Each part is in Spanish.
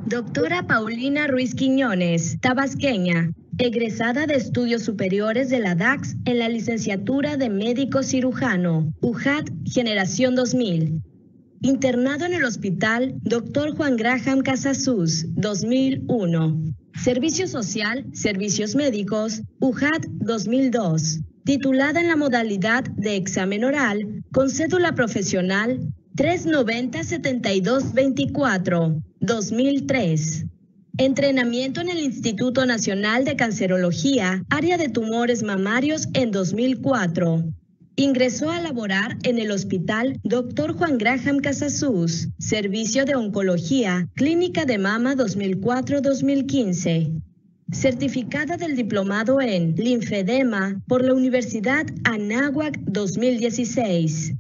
Doctora Paulina Ruiz Quiñones, tabasqueña, egresada de estudios superiores de la DAX en la licenciatura de médico cirujano, UJAT Generación 2000. Internado en el Hospital Dr. Juan Graham Casasus, 2001. Servicio Social, Servicios Médicos, UJAT 2002. Titulada en la modalidad de examen oral, con cédula profesional 390-7224, 2003. Entrenamiento en el Instituto Nacional de Cancerología, área de tumores mamarios en 2004. Ingresó a laborar en el Hospital Dr. Juan Graham Casasus, Servicio de Oncología, Clínica de Mama 2004-2015. Certificada del diplomado en linfedema por la Universidad Anáhuac 2016.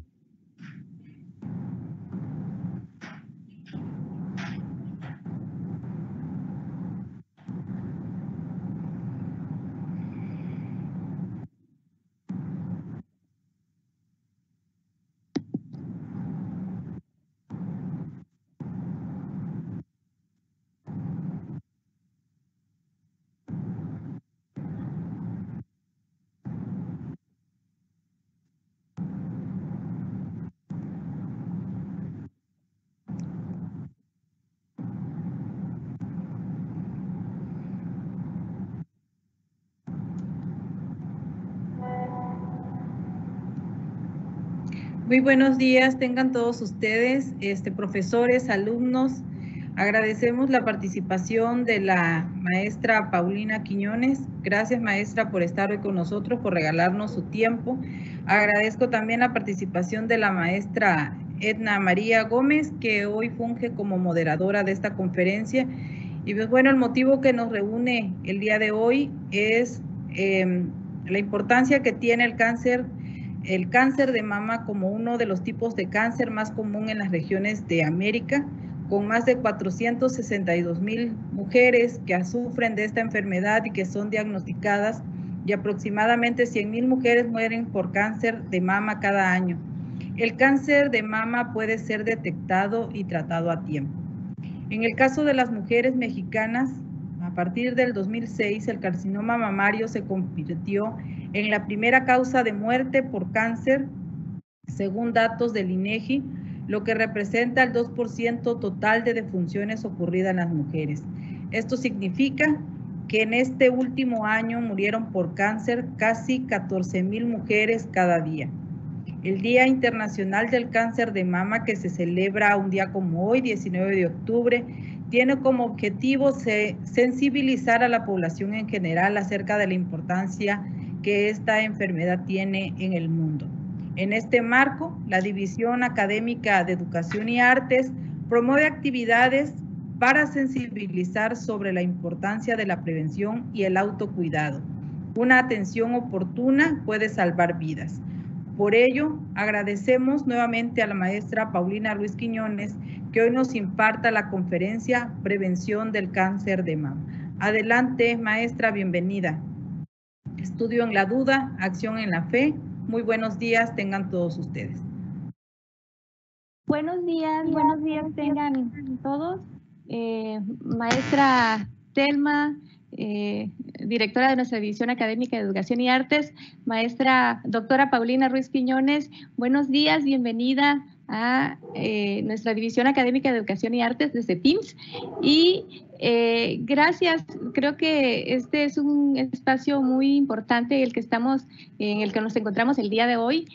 Muy buenos días, tengan todos ustedes, profesores, alumnos. Agradecemos la participación de la maestra Paulina Quiñones. Gracias, maestra, por estar hoy con nosotros, por regalarnos su tiempo. Agradezco también la participación de la maestra Edna María Gómez, que hoy funge como moderadora de esta conferencia. Y pues bueno, el motivo que nos reúne el día de hoy es la importancia que tiene el cáncer de mama como uno de los tipos de cáncer más común en las regiones de América, con más de 462,000 mujeres que sufren de esta enfermedad y que son diagnosticadas, y aproximadamente 100,000 mujeres mueren por cáncer de mama cada año. El cáncer de mama puede ser detectado y tratado a tiempo. En el caso de las mujeres mexicanas, a partir del 2006, el carcinoma mamario se convirtió en la primera causa de muerte por cáncer, según datos del INEGI, lo que representa el 2% total de defunciones ocurridas en las mujeres. Esto significa que en este último año murieron por cáncer casi 14,000 mujeres cada día. El Día Internacional del Cáncer de Mama, que se celebra un día como hoy, 19 de octubre, tiene como objetivo sensibilizar a la población en general acerca de la importancia que esta enfermedad tiene en el mundo. En este marco, la División Académica de Educación y Artes promueve actividades para sensibilizar sobre la importancia de la prevención y el autocuidado. Una atención oportuna puede salvar vidas. Por ello, agradecemos nuevamente a la maestra Paulina Ruiz Quiñones que hoy nos imparta la conferencia Prevención del Cáncer de Mama. Adelante, maestra, bienvenida. Estudio en la duda, acción en la fe. Muy buenos días tengan todos ustedes. Buenos días tengan todos. Maestra Telma, directora de nuestra División Académica de Educación y Artes, maestra doctora Paulina Ruiz Quiñones, buenos días, bienvenida a nuestra División Académica de Educación y Artes desde TIMSS. Y gracias, creo que este es un espacio muy importante en el que nos encontramos el día de hoy,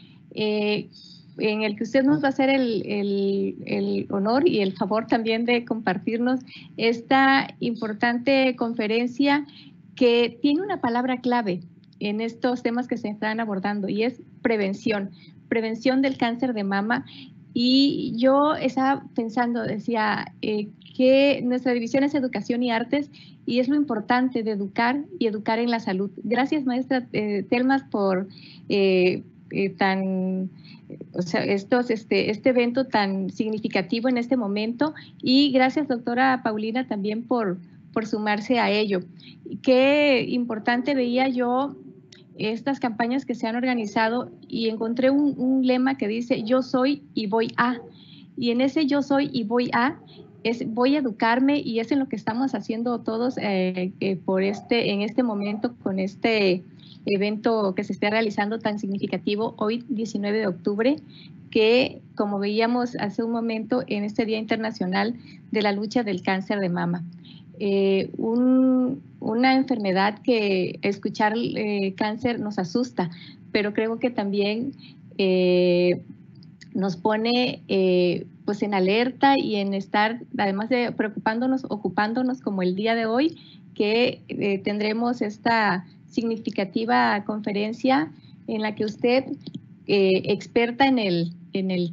en el que usted nos va a hacer el honor y el favor también de compartirnos esta importante conferencia que tiene una palabra clave en estos temas que se están abordando, y es prevención del cáncer de mama. Y yo estaba pensando, decía, que nuestra división es Educación y Artes, y es lo importante de educar y educar en la salud. Gracias, maestra Telma, por este evento tan significativo en este momento, y gracias, doctora Paulina, también por sumarse a ello. Qué importante veía yo estas campañas que se han organizado, y encontré un lema que dice yo soy y voy a, y en ese yo soy y voy a voy a educarme, y es en lo que estamos haciendo todos en este momento con este evento que se está realizando tan significativo hoy 19 de octubre, que como veíamos hace un momento en este Día Internacional de la Lucha del Cáncer de Mama. Una enfermedad que escuchar cáncer nos asusta, pero creo que también nos pone pues en alerta y en estar, además de preocupándonos, ocupándonos, como el día de hoy, que tendremos esta significativa conferencia en la que usted, experta en el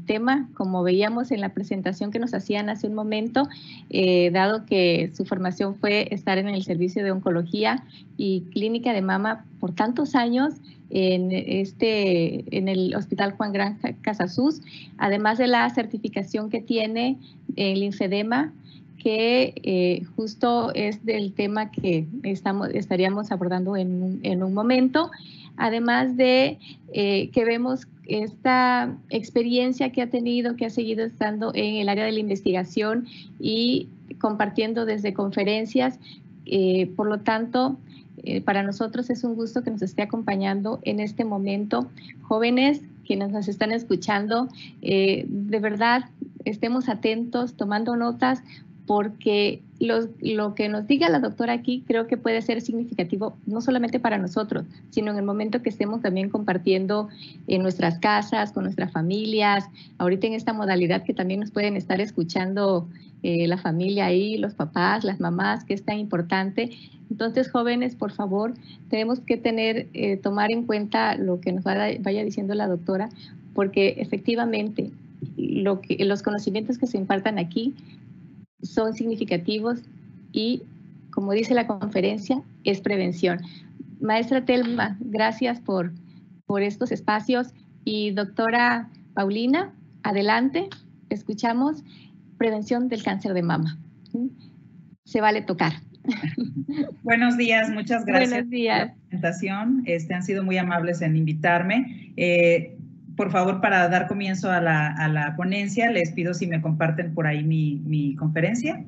tema, como veíamos en la presentación que nos hacían hace un momento, dado que su formación fue estar en el servicio de oncología y clínica de mama por tantos años en el Hospital Juan Gran Casasus, además de la certificación que tiene en linfedema, que justo es del tema que estaríamos abordando en un momento, además de que vemos esta experiencia que ha tenido, que ha seguido estando en el área de la investigación y compartiendo desde conferencias. Por lo tanto, para nosotros es un gusto que nos esté acompañando en este momento. Jóvenes que nos están escuchando, de verdad, estemos atentos, tomando notas, porque lo que nos diga la doctora aquí creo que puede ser significativo no solamente para nosotros, sino en el momento que estemos también compartiendo en nuestras casas, con nuestras familias, ahorita en esta modalidad que también nos pueden estar escuchando la familia ahí, los papás, las mamás, que es tan importante. Entonces, jóvenes, por favor, tenemos que tomar en cuenta lo que nos vaya diciendo la doctora, porque efectivamente los conocimientos que se impartan aquí son significativos y, como dice la conferencia, es prevención. Maestra Telma, gracias por estos espacios. Y doctora Paulina, adelante, escuchamos prevención del cáncer de mama. Se vale tocar. Buenos días, muchas gracias. Buenos días. Por la presentación. Han sido muy amables en invitarme. Por favor, para dar comienzo a la ponencia, les pido si me comparten por ahí mi conferencia.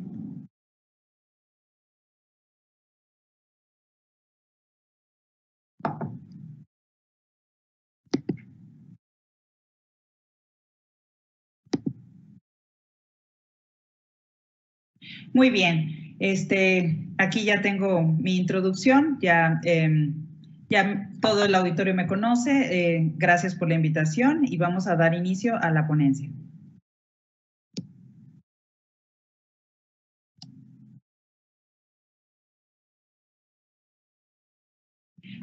Muy bien, aquí ya tengo mi introducción, ya todo el auditorio me conoce, gracias por la invitación y vamos a dar inicio a la ponencia.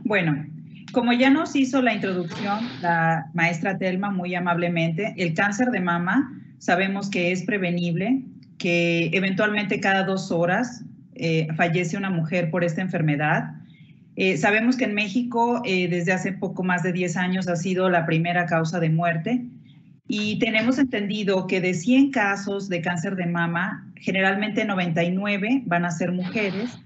Bueno, como ya nos hizo la introducción la maestra Telma muy amablemente, el cáncer de mama sabemos que es prevenible, que eventualmente cada 2 horas fallece una mujer por esta enfermedad. Sabemos que en México desde hace poco más de 10 años ha sido la primera causa de muerte y tenemos entendido que de 100 casos de cáncer de mama, generalmente 99 van a ser mujeres,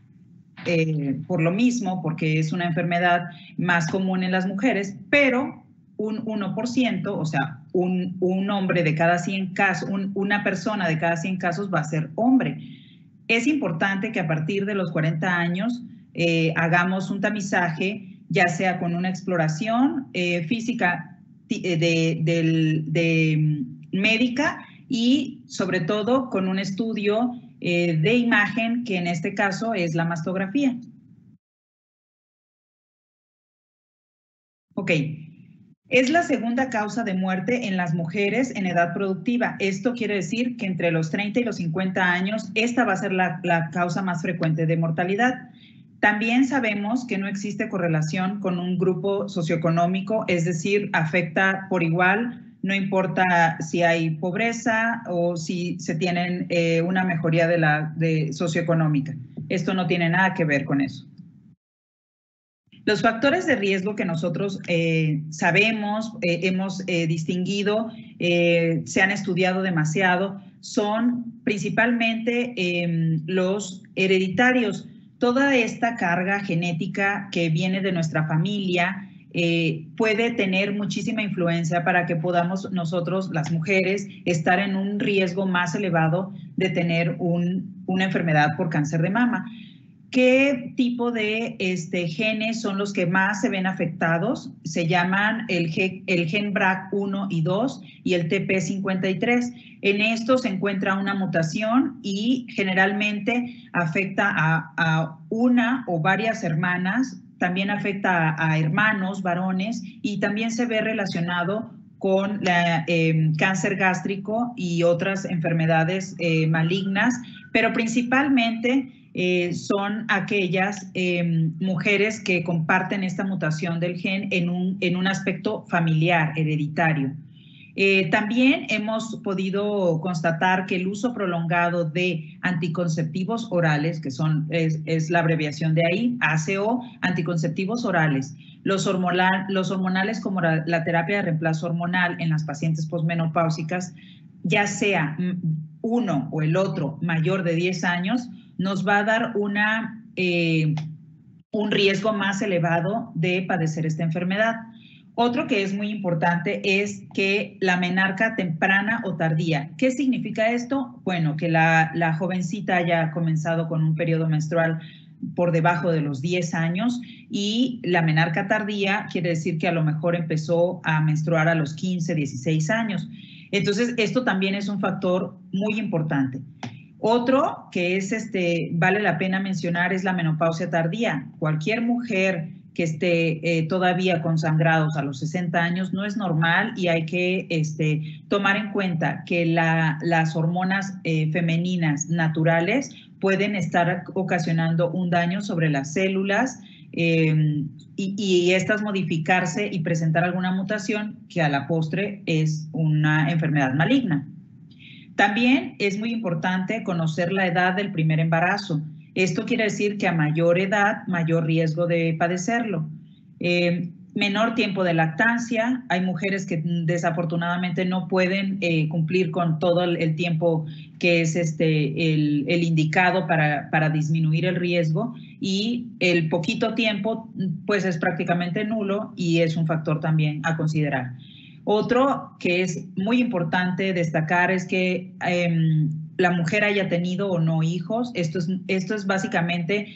por lo mismo, porque es una enfermedad más común en las mujeres, pero un 1%, o sea, un hombre de cada 100 casos, una persona de cada 100 casos va a ser hombre. Es importante que a partir de los 40 años hagamos un tamizaje, ya sea con una exploración física médica y sobre todo con un estudio de imagen, que en este caso es la mastografía. Ok. Es la segunda causa de muerte en las mujeres en edad productiva. Esto quiere decir que entre los 30 y los 50 años, esta va a ser la causa más frecuente de mortalidad. También sabemos que no existe correlación con un grupo socioeconómico, es decir, afecta por igual, no importa si hay pobreza o si se tienen una mejoría de socioeconómica. Esto no tiene nada que ver con eso. Los factores de riesgo que nosotros sabemos, hemos distinguido, se han estudiado demasiado, son principalmente los hereditarios. Toda esta carga genética que viene de nuestra familia puede tener muchísima influencia para que podamos nosotros, las mujeres, estar en un riesgo más elevado de tener una enfermedad por cáncer de mama. ¿Qué tipo de genes son los que más se ven afectados? Se llaman el gen BRCA1 y 2 y el TP53. En esto se encuentra una mutación y generalmente afecta a una o varias hermanas, también afecta a hermanos, varones, y también se ve relacionado con cáncer gástrico y otras enfermedades malignas, pero principalmente son aquellas mujeres que comparten esta mutación del gen en un aspecto familiar, hereditario. También hemos podido constatar que el uso prolongado de anticonceptivos orales, que es la abreviación de ahí, ACO, anticonceptivos orales, los hormonales como la terapia de reemplazo hormonal en las pacientes posmenopáusicas, ya sea uno o el otro mayor de 10 años, nos va a dar un riesgo más elevado de padecer esta enfermedad. Otro que es muy importante es que la menarca temprana o tardía. ¿Qué significa esto? Bueno, que la jovencita haya comenzado con un periodo menstrual por debajo de los 10 años, y la menarca tardía quiere decir que a lo mejor empezó a menstruar a los 15, 16 años. Entonces, esto también es un factor muy importante. Otro que vale la pena mencionar es la menopausia tardía. Cualquier mujer que esté todavía con sangrados a los 60 años no es normal, y hay que tomar en cuenta que las hormonas femeninas naturales pueden estar ocasionando un daño sobre las células y estas modificarse y presentar alguna mutación que a la postre es una enfermedad maligna. También es muy importante conocer la edad del primer embarazo. Esto quiere decir que a mayor edad, mayor riesgo de padecerlo. Menor tiempo de lactancia. Hay mujeres que desafortunadamente no pueden cumplir con todo el tiempo que es el indicado para disminuir el riesgo, y el poquito tiempo pues es prácticamente nulo y es un factor también a considerar. Otro que es muy importante destacar es que la mujer haya tenido o no hijos. Esto es básicamente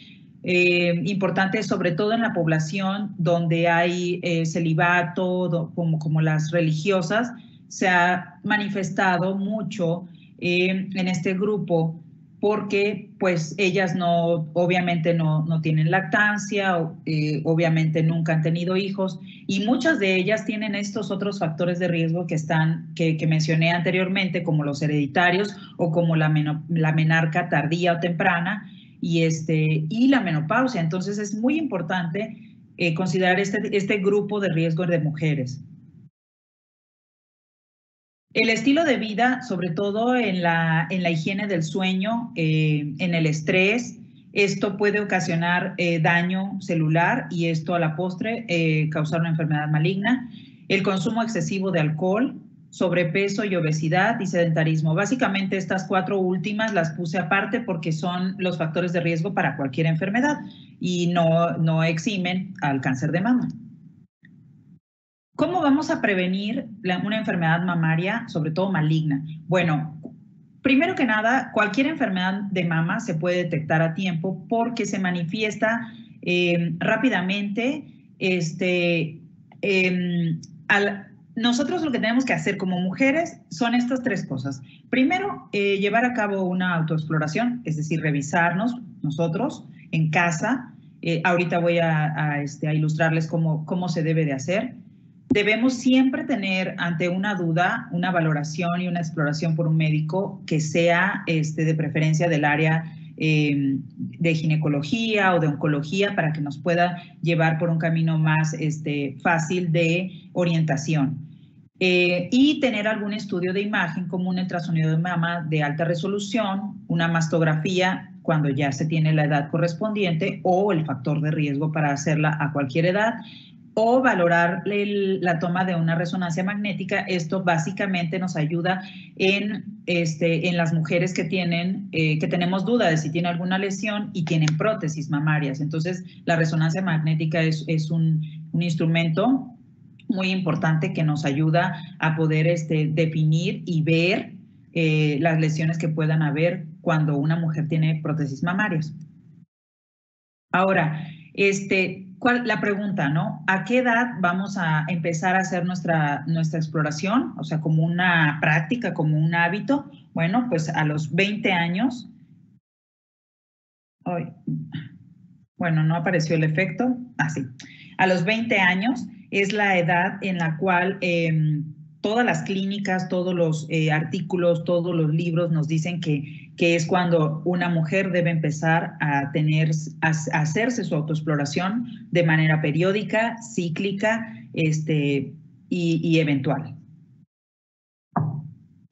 importante, sobre todo en la población donde hay celibato, como las religiosas. Se ha manifestado mucho en este grupo porque pues ellas obviamente no tienen lactancia, obviamente nunca han tenido hijos, y muchas de ellas tienen estos otros factores de riesgo que mencioné anteriormente, como los hereditarios o como la menarca tardía o temprana y la menopausia. Entonces es muy importante considerar este grupo de riesgo de mujeres. El estilo de vida, sobre todo en la higiene del sueño, en el estrés, esto puede ocasionar daño celular y esto a la postre causar una enfermedad maligna. El consumo excesivo de alcohol, sobrepeso y obesidad y sedentarismo. Básicamente estas 4 últimas las puse aparte porque son los factores de riesgo para cualquier enfermedad y no eximen al cáncer de mama. ¿Cómo vamos a prevenir una enfermedad mamaria, sobre todo maligna? Bueno, Primero que nada, cualquier enfermedad de mama se puede detectar a tiempo porque se manifiesta rápidamente. Nosotros lo que tenemos que hacer como mujeres son estas tres cosas. Primero, llevar a cabo una autoexploración, es decir, revisarnos nosotros en casa. Ahorita voy a ilustrarles cómo se debe de hacer. Debemos siempre tener ante una duda una valoración y una exploración por un médico que sea de preferencia del área de ginecología o de oncología para que nos pueda llevar por un camino más fácil de orientación. Y tener algún estudio de imagen como un ultrasonido de mama de alta resolución, una mastografía cuando ya se tiene la edad correspondiente o el factor de riesgo para hacerla a cualquier edad, o valorar la toma de una resonancia magnética. Esto básicamente nos ayuda en las mujeres que tenemos duda de si tiene alguna lesión y tienen prótesis mamarias. Entonces, la resonancia magnética es un instrumento muy importante que nos ayuda a poder definir y ver las lesiones que puedan haber cuando una mujer tiene prótesis mamarias. Ahora, la pregunta, ¿no? ¿A qué edad vamos a empezar a hacer nuestra exploración? O sea, como una práctica, como un hábito. Bueno, pues a los 20 años. Bueno, no apareció el efecto. Sí. A los 20 años es la edad en la cual todas las clínicas, todos los artículos, todos los libros nos dicen que es cuando una mujer debe empezar a hacerse su autoexploración de manera periódica, cíclica y eventual.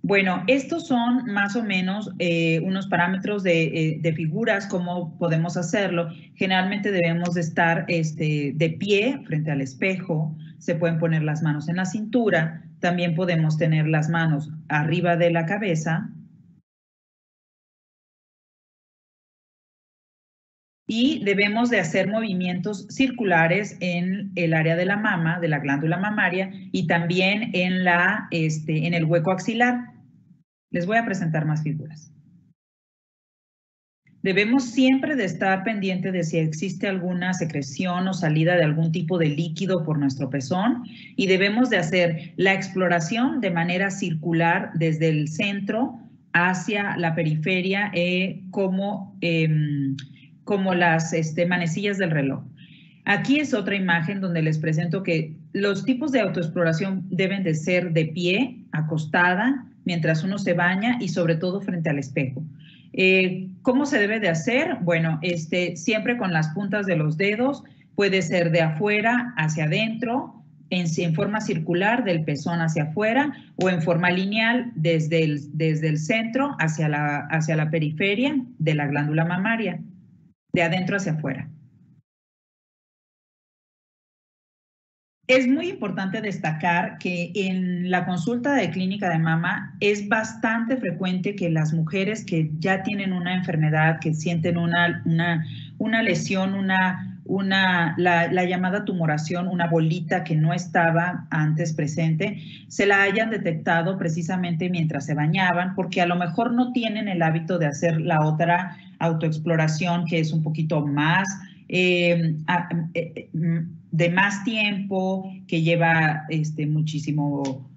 Bueno, estos son más o menos unos parámetros de figuras, cómo podemos hacerlo. Generalmente debemos de estar de pie frente al espejo, se pueden poner las manos en la cintura, también podemos tener las manos arriba de la cabeza. Y debemos de hacer movimientos circulares en el área de la mama, de la glándula mamaria, y también en el hueco axilar. Les voy a presentar más figuras. Debemos siempre de estar pendiente de si existe alguna secreción o salida de algún tipo de líquido por nuestro pezón, y debemos de hacer la exploración de manera circular desde el centro hacia la periferia como las manecillas del reloj. Aquí es otra imagen donde les presento que los tipos de autoexploración deben de ser de pie, acostada, mientras uno se baña y sobre todo frente al espejo. ¿Cómo se debe de hacer? Bueno, siempre con las puntas de los dedos, puede ser de afuera hacia adentro, en forma circular del pezón hacia afuera o en forma lineal desde el centro hacia la periferia de la glándula mamaria, de adentro hacia afuera. Es muy importante destacar que en la consulta de clínica de mama es bastante frecuente que las mujeres que ya tienen una enfermedad, que sienten una lesión, la llamada tumoración, una bolita que no estaba antes presente, se la hayan detectado precisamente mientras se bañaban, porque a lo mejor no tienen el hábito de hacer la otra autoexploración, que es un poquito más de más tiempo, que lleva muchísimo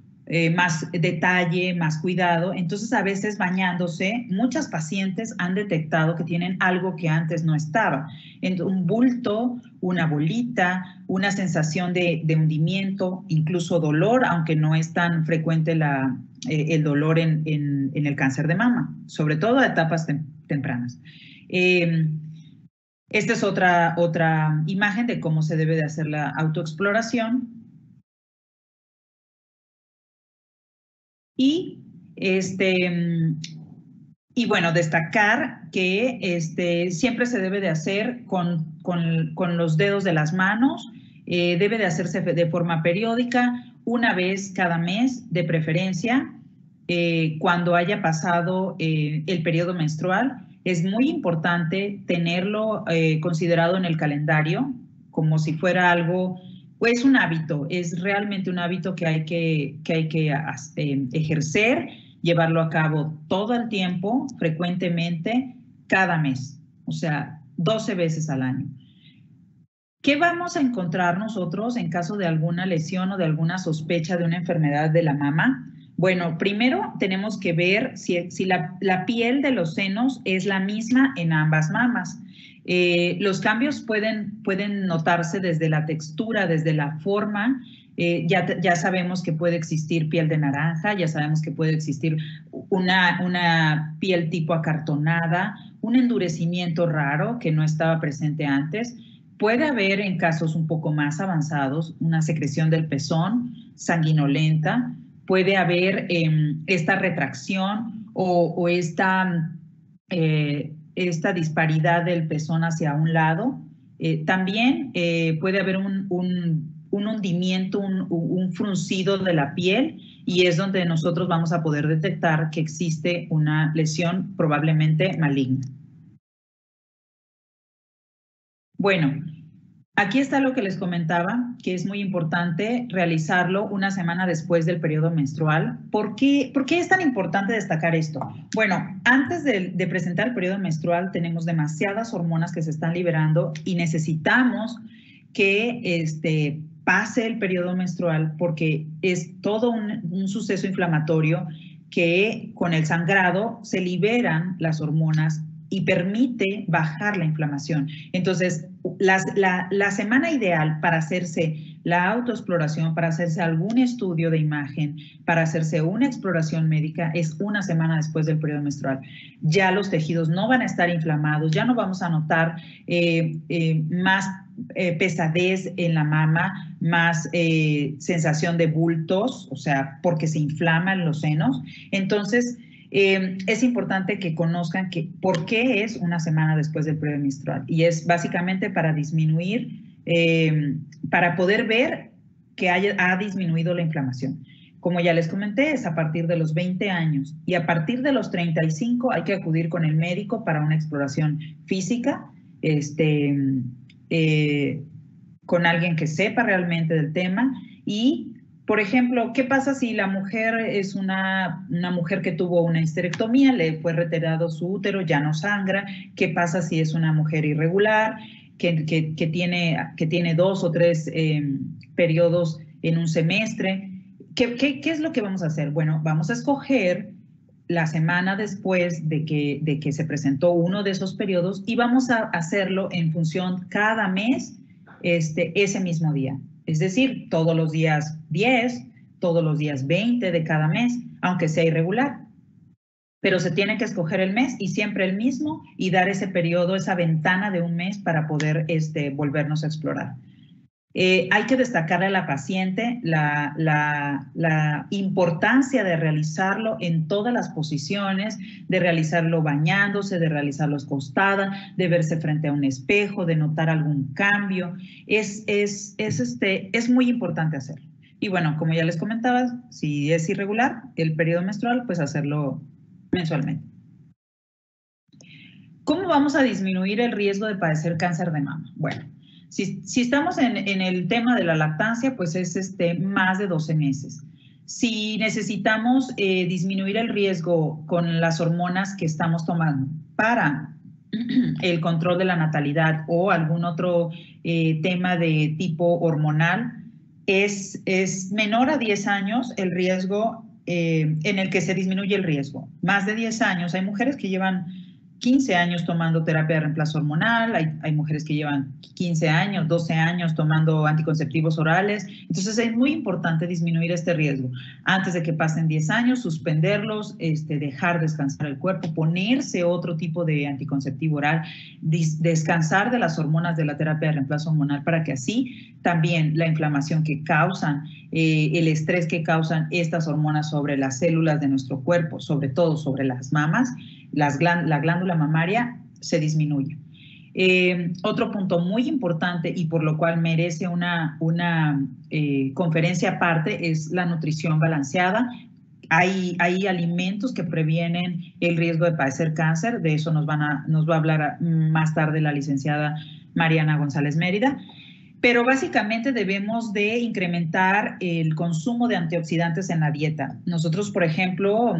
más detalle, más cuidado. Entonces, a veces bañándose, muchas pacientes han detectado que tienen algo que antes no estaba. Un bulto, una bolita, una sensación de hundimiento, incluso dolor, aunque no es tan frecuente el dolor en el cáncer de mama, sobre todo a etapas tempranas. Esta es otra imagen de cómo se debe de hacer la autoexploración. Y bueno, destacar que siempre se debe de hacer con los dedos de las manos, debe de hacerse de forma periódica, una vez cada mes de preferencia, cuando haya pasado el periodo menstrual. Es muy importante tenerlo considerado en el calendario como si fuera algo, pues un hábito, es realmente un hábito que hay que ejercer llevarlo a cabo todo el tiempo, frecuentemente, cada mes, o sea, 12 veces al año. ¿Qué vamos a encontrar nosotros en caso de alguna lesión o de alguna sospecha de una enfermedad de la mama? Bueno, primero tenemos que ver si la piel de los senos es la misma en ambas mamas. Los cambios pueden notarse desde la textura, desde la forma. Ya sabemos que puede existir piel de naranja, ya sabemos que puede existir una piel tipo acartonada, un endurecimiento raro que no estaba presente antes. Puede haber en casos un poco más avanzados una secreción del pezón sanguinolenta, puede haber esta retracción o esta disparidad del pezón hacia un lado. También puede haber un hundimiento, un fruncido de la piel, y es donde nosotros vamos a poder detectar que existe una lesión probablemente maligna. Bueno, aquí está lo que les comentaba, que es muy importante realizarlo una semana después del periodo menstrual. ¿Por qué es tan importante destacar esto? Bueno, antes de presentar el periodo menstrual tenemos demasiadas hormonas que se están liberando y necesitamos que pase el periodo menstrual, porque es todo un suceso inflamatorio que con el sangrado se liberan las hormonas y permite bajar la inflamación. Entonces, la semana ideal para hacerse la autoexploración, para hacerse algún estudio de imagen, para hacerse una exploración médica, es una semana después del periodo menstrual. Ya los tejidos no van a estar inflamados, ya no vamos a notar más pesadez en la mama, más sensación de bultos, o sea, porque se inflaman los senos. Entonces, es importante que conozcan por qué es una semana después del periodo menstrual, y es básicamente para disminuir, para poder ver que ha disminuido la inflamación. Como ya les comenté, es a partir de los 20 años, y a partir de los 35 hay que acudir con el médico para una exploración física, con alguien que sepa realmente del tema. Y por ejemplo, ¿qué pasa si la mujer es una mujer que tuvo una histerectomía, le fue retirado su útero, ya no sangra? ¿Qué pasa si es una mujer irregular, que tiene 2 o 3 periodos en un semestre? ¿Qué es lo que vamos a hacer? Bueno, vamos a escoger la semana después de que se presentó uno de esos periodos, y vamos a hacerlo en función cada mes, ese mismo día. Es decir, todos los días 10, todos los días 20 de cada mes, aunque sea irregular. Pero se tiene que escoger el mes, y siempre el mismo, y dar ese periodo, esa ventana de un mes para poder volvernos a explorar. Hay que destacarle a la paciente la importancia de realizarlo en todas las posiciones, de realizarlo bañándose, de realizarlo acostada, de verse frente a un espejo, de notar algún cambio. Es muy importante hacerlo. Y bueno, como ya les comentaba, si es irregular el periodo menstrual, pues hacerlo mensualmente. ¿Cómo vamos a disminuir el riesgo de padecer cáncer de mama? Bueno, si estamos en el tema de la lactancia, pues es más de 12 meses. Si necesitamos disminuir el riesgo con las hormonas que estamos tomando para el control de la natalidad o algún otro tema de tipo hormonal, es menor a 10 años el riesgo en el que se disminuye el riesgo. Más de 10 años, hay mujeres que llevan 15 años tomando terapia de reemplazo hormonal, hay mujeres que llevan 15 años, 12 años tomando anticonceptivos orales. Entonces es muy importante disminuir este riesgo. Antes de que pasen 10 años, suspenderlos, dejar descansar el cuerpo, ponerse otro tipo de anticonceptivo oral, descansar de las hormonas de la terapia de reemplazo hormonal, para que así también la inflamación que causan, el estrés que causan estas hormonas sobre las células de nuestro cuerpo, sobre todo sobre las mamas, la glándula mamaria, se disminuye. Otro punto muy importante, y por lo cual merece una conferencia aparte, es la nutrición balanceada. Hay alimentos que previenen el riesgo de padecer cáncer. De eso nos va a hablar más tarde la licenciada Mariana González Mérida. Pero básicamente debemos de incrementar el consumo de antioxidantes en la dieta. Nosotros, por ejemplo,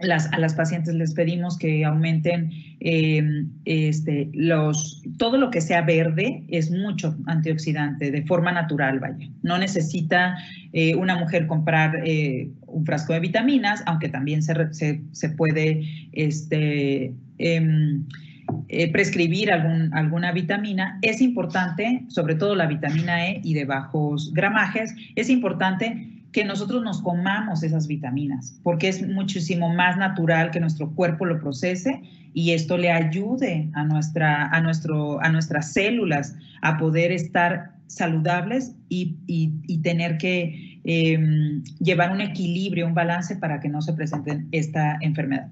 a las pacientes les pedimos que aumenten todo lo que sea verde, es mucho antioxidante de forma natural, vaya. No necesita una mujer comprar un frasco de vitaminas, aunque también se puede prescribir alguna vitamina. Es importante, sobre todo la vitamina E y de bajos gramajes, es importante que nosotros nos comamos esas vitaminas, porque es muchísimo más natural que nuestro cuerpo lo procese y esto le ayude a nuestras células a poder estar saludables y tener que llevar un equilibrio, un balance para que no se presente esta enfermedad.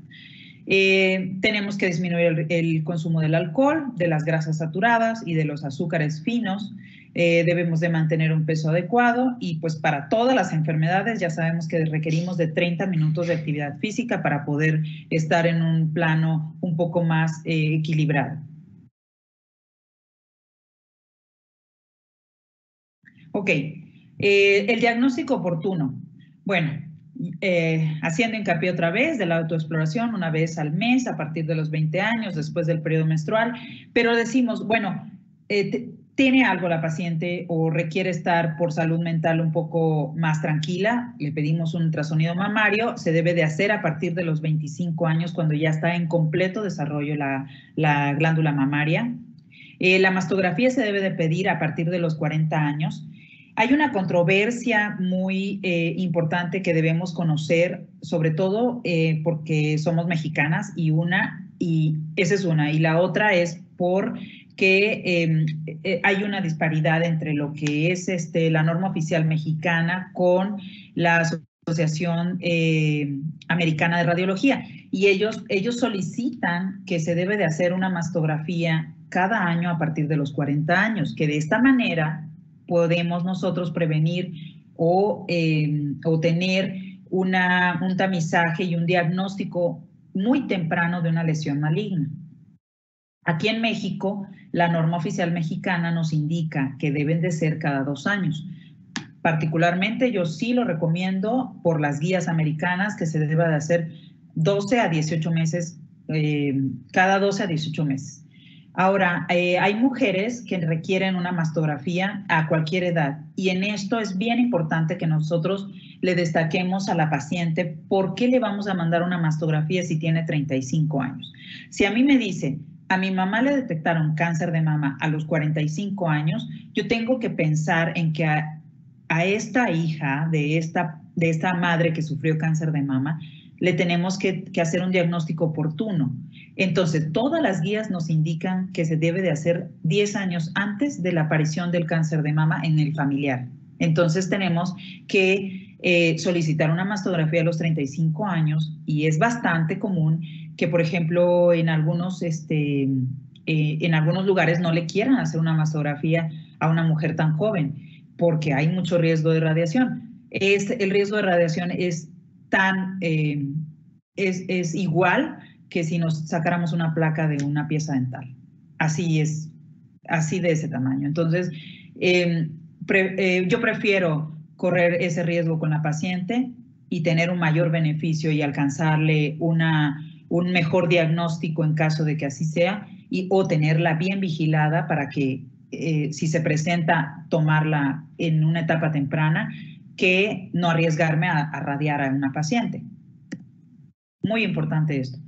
Tenemos que disminuir el consumo del alcohol, de las grasas saturadas y de los azúcares finos. Debemos de mantener un peso adecuado y pues para todas las enfermedades ya sabemos que requerimos de 30 minutos de actividad física para poder estar en un plano un poco más equilibrado. Ok, el diagnóstico oportuno. Bueno, haciendo hincapié otra vez de la autoexploración una vez al mes a partir de los 20 años, después del periodo menstrual, pero decimos, bueno, ¿tiene algo la paciente o requiere estar por salud mental un poco más tranquila? Le pedimos un ultrasonido mamario, se debe de hacer a partir de los 25 años cuando ya está en completo desarrollo la glándula mamaria. La mastografía se debe de pedir a partir de los 40 años. Hay una controversia muy importante que debemos conocer, sobre todo porque somos mexicanas y esa es una, y la otra es porque hay una disparidad entre lo que es la norma oficial mexicana con la Asociación Americana de Radiología y ellos solicitan que se debe de hacer una mastografía cada año a partir de los 40 años, que de esta manera podemos nosotros prevenir o tener un tamizaje y un diagnóstico muy temprano de una lesión maligna. Aquí en México, la norma oficial mexicana nos indica que deben de ser cada 2 años. Particularmente, yo sí lo recomiendo por las guías americanas que se deba de hacer 12 a 18 meses, cada 12 a 18 meses. Ahora, hay mujeres que requieren una mastografía a cualquier edad y en esto es bien importante que nosotros le destaquemos a la paciente por qué le vamos a mandar una mastografía si tiene 35 años. Si a mí me dice, a mi mamá le detectaron cáncer de mama a los 45 años, yo tengo que pensar en que a esta hija de esta madre que sufrió cáncer de mama, le tenemos que hacer un diagnóstico oportuno. Entonces, todas las guías nos indican que se debe de hacer 10 años antes de la aparición del cáncer de mama en el familiar. Entonces, tenemos que solicitar una mastografía a los 35 años y es bastante común que, por ejemplo, en algunos lugares no le quieran hacer una mastografía a una mujer tan joven porque hay mucho riesgo de radiación. El riesgo de radiación es igual que si nos sacáramos una placa de una pieza dental. Así es, así de ese tamaño. Entonces, yo prefiero correr ese riesgo con la paciente y tener un mayor beneficio y alcanzarle un mejor diagnóstico en caso de que así sea o tenerla bien vigilada para que si se presenta, tomarla en una etapa temprana que no arriesgarme a radiar a una paciente. Muy importante esto.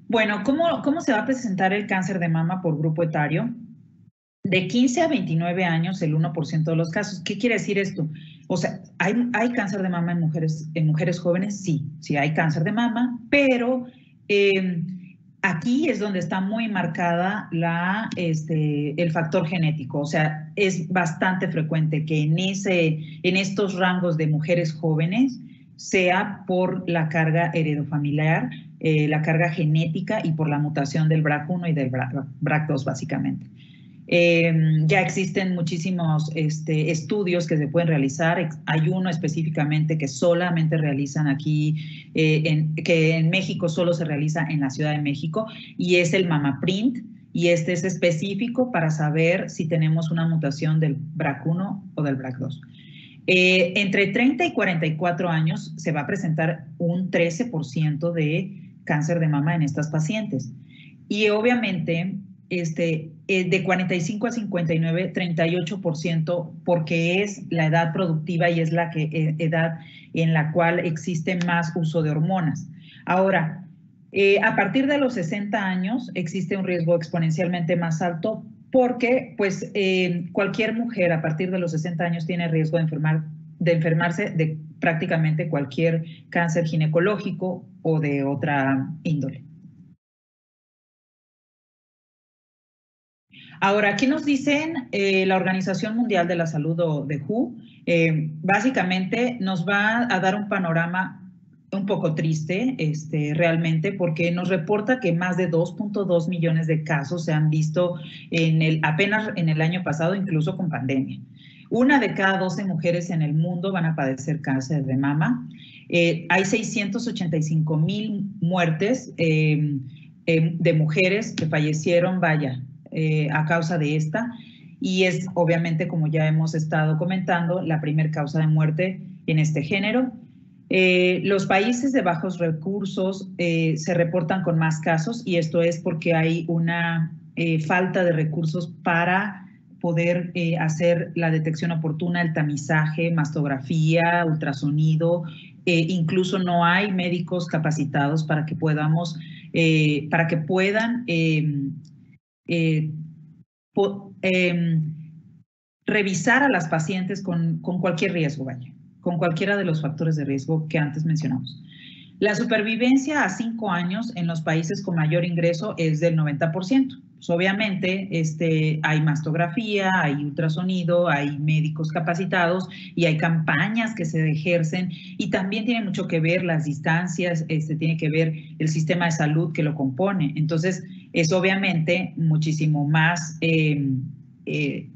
Bueno, ¿cómo se va a presentar el cáncer de mama por grupo etario? De 15 a 29 años, el 1% de los casos. ¿Qué quiere decir esto? O sea, ¿hay cáncer de mama en mujeres jóvenes? Sí hay cáncer de mama, pero aquí es donde está muy marcada el factor genético. O sea, es bastante frecuente que en estos rangos de mujeres jóvenes sea por la carga heredofamiliar, la carga genética y por la mutación del BRCA1 y del BRCA2 básicamente. Ya existen muchísimos estudios que se pueden realizar. Hay uno específicamente que solamente realizan aquí, que en México solo se realiza en la Ciudad de México, y es el MamaPrint, y este es específico para saber si tenemos una mutación del BRCA1 o del BRCA2. Entre 30 y 44 años se va a presentar un 13% de cáncer de mama en estas pacientes. Y obviamente, de 45 a 59, 38%, porque es la edad productiva y es la edad en la cual existe más uso de hormonas. Ahora, a partir de los 60 años existe un riesgo exponencialmente más alto porque pues, cualquier mujer a partir de los 60 años tiene riesgo de enfermarse de prácticamente cualquier cáncer ginecológico o de otra índole. Ahora, ¿qué nos dicen la Organización Mundial de la Salud o de WHO? Básicamente nos va a dar un panorama un poco triste realmente, porque nos reporta que más de 2.2 millones de casos se han visto apenas en el año pasado, incluso con pandemia. 1 de cada 12 mujeres en el mundo van a padecer cáncer de mama. Hay 685,000 muertes de mujeres que fallecieron, a causa de esta, y es obviamente, como ya hemos estado comentando, la primer causa de muerte en este género. Los países de bajos recursos se reportan con más casos, y esto es porque hay una falta de recursos para poder hacer la detección oportuna, el tamizaje, mastografía, ultrasonido. Incluso no hay médicos capacitados para que puedan revisar a las pacientes con cualquier riesgo, con cualquiera de los factores de riesgo que antes mencionamos. La supervivencia a 5 años en los países con mayor ingreso es del 90%. Pues obviamente hay mastografía, hay ultrasonido, hay médicos capacitados y hay campañas que se ejercen, y también tiene mucho que ver las distancias, tiene que ver el sistema de salud que lo compone. Entonces, es obviamente muchísimo más,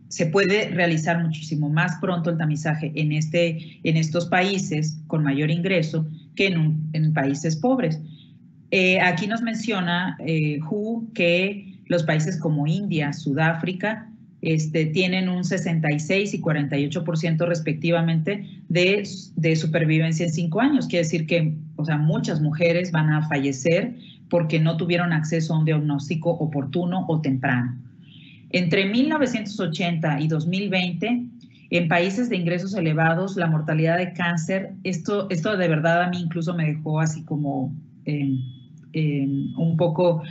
se puede realizar muchísimo más pronto el tamizaje en estos países con mayor ingreso que en países pobres. Aquí nos menciona WHO que los países como India, Sudáfrica, tienen un 66 y 48% respectivamente de supervivencia en 5 años. Quiere decir que, o sea, muchas mujeres van a fallecer porque no tuvieron acceso a un diagnóstico oportuno o temprano. Entre 1980 y 2020, en países de ingresos elevados, la mortalidad de cáncer, esto de verdad a mí incluso me dejó así como un poco,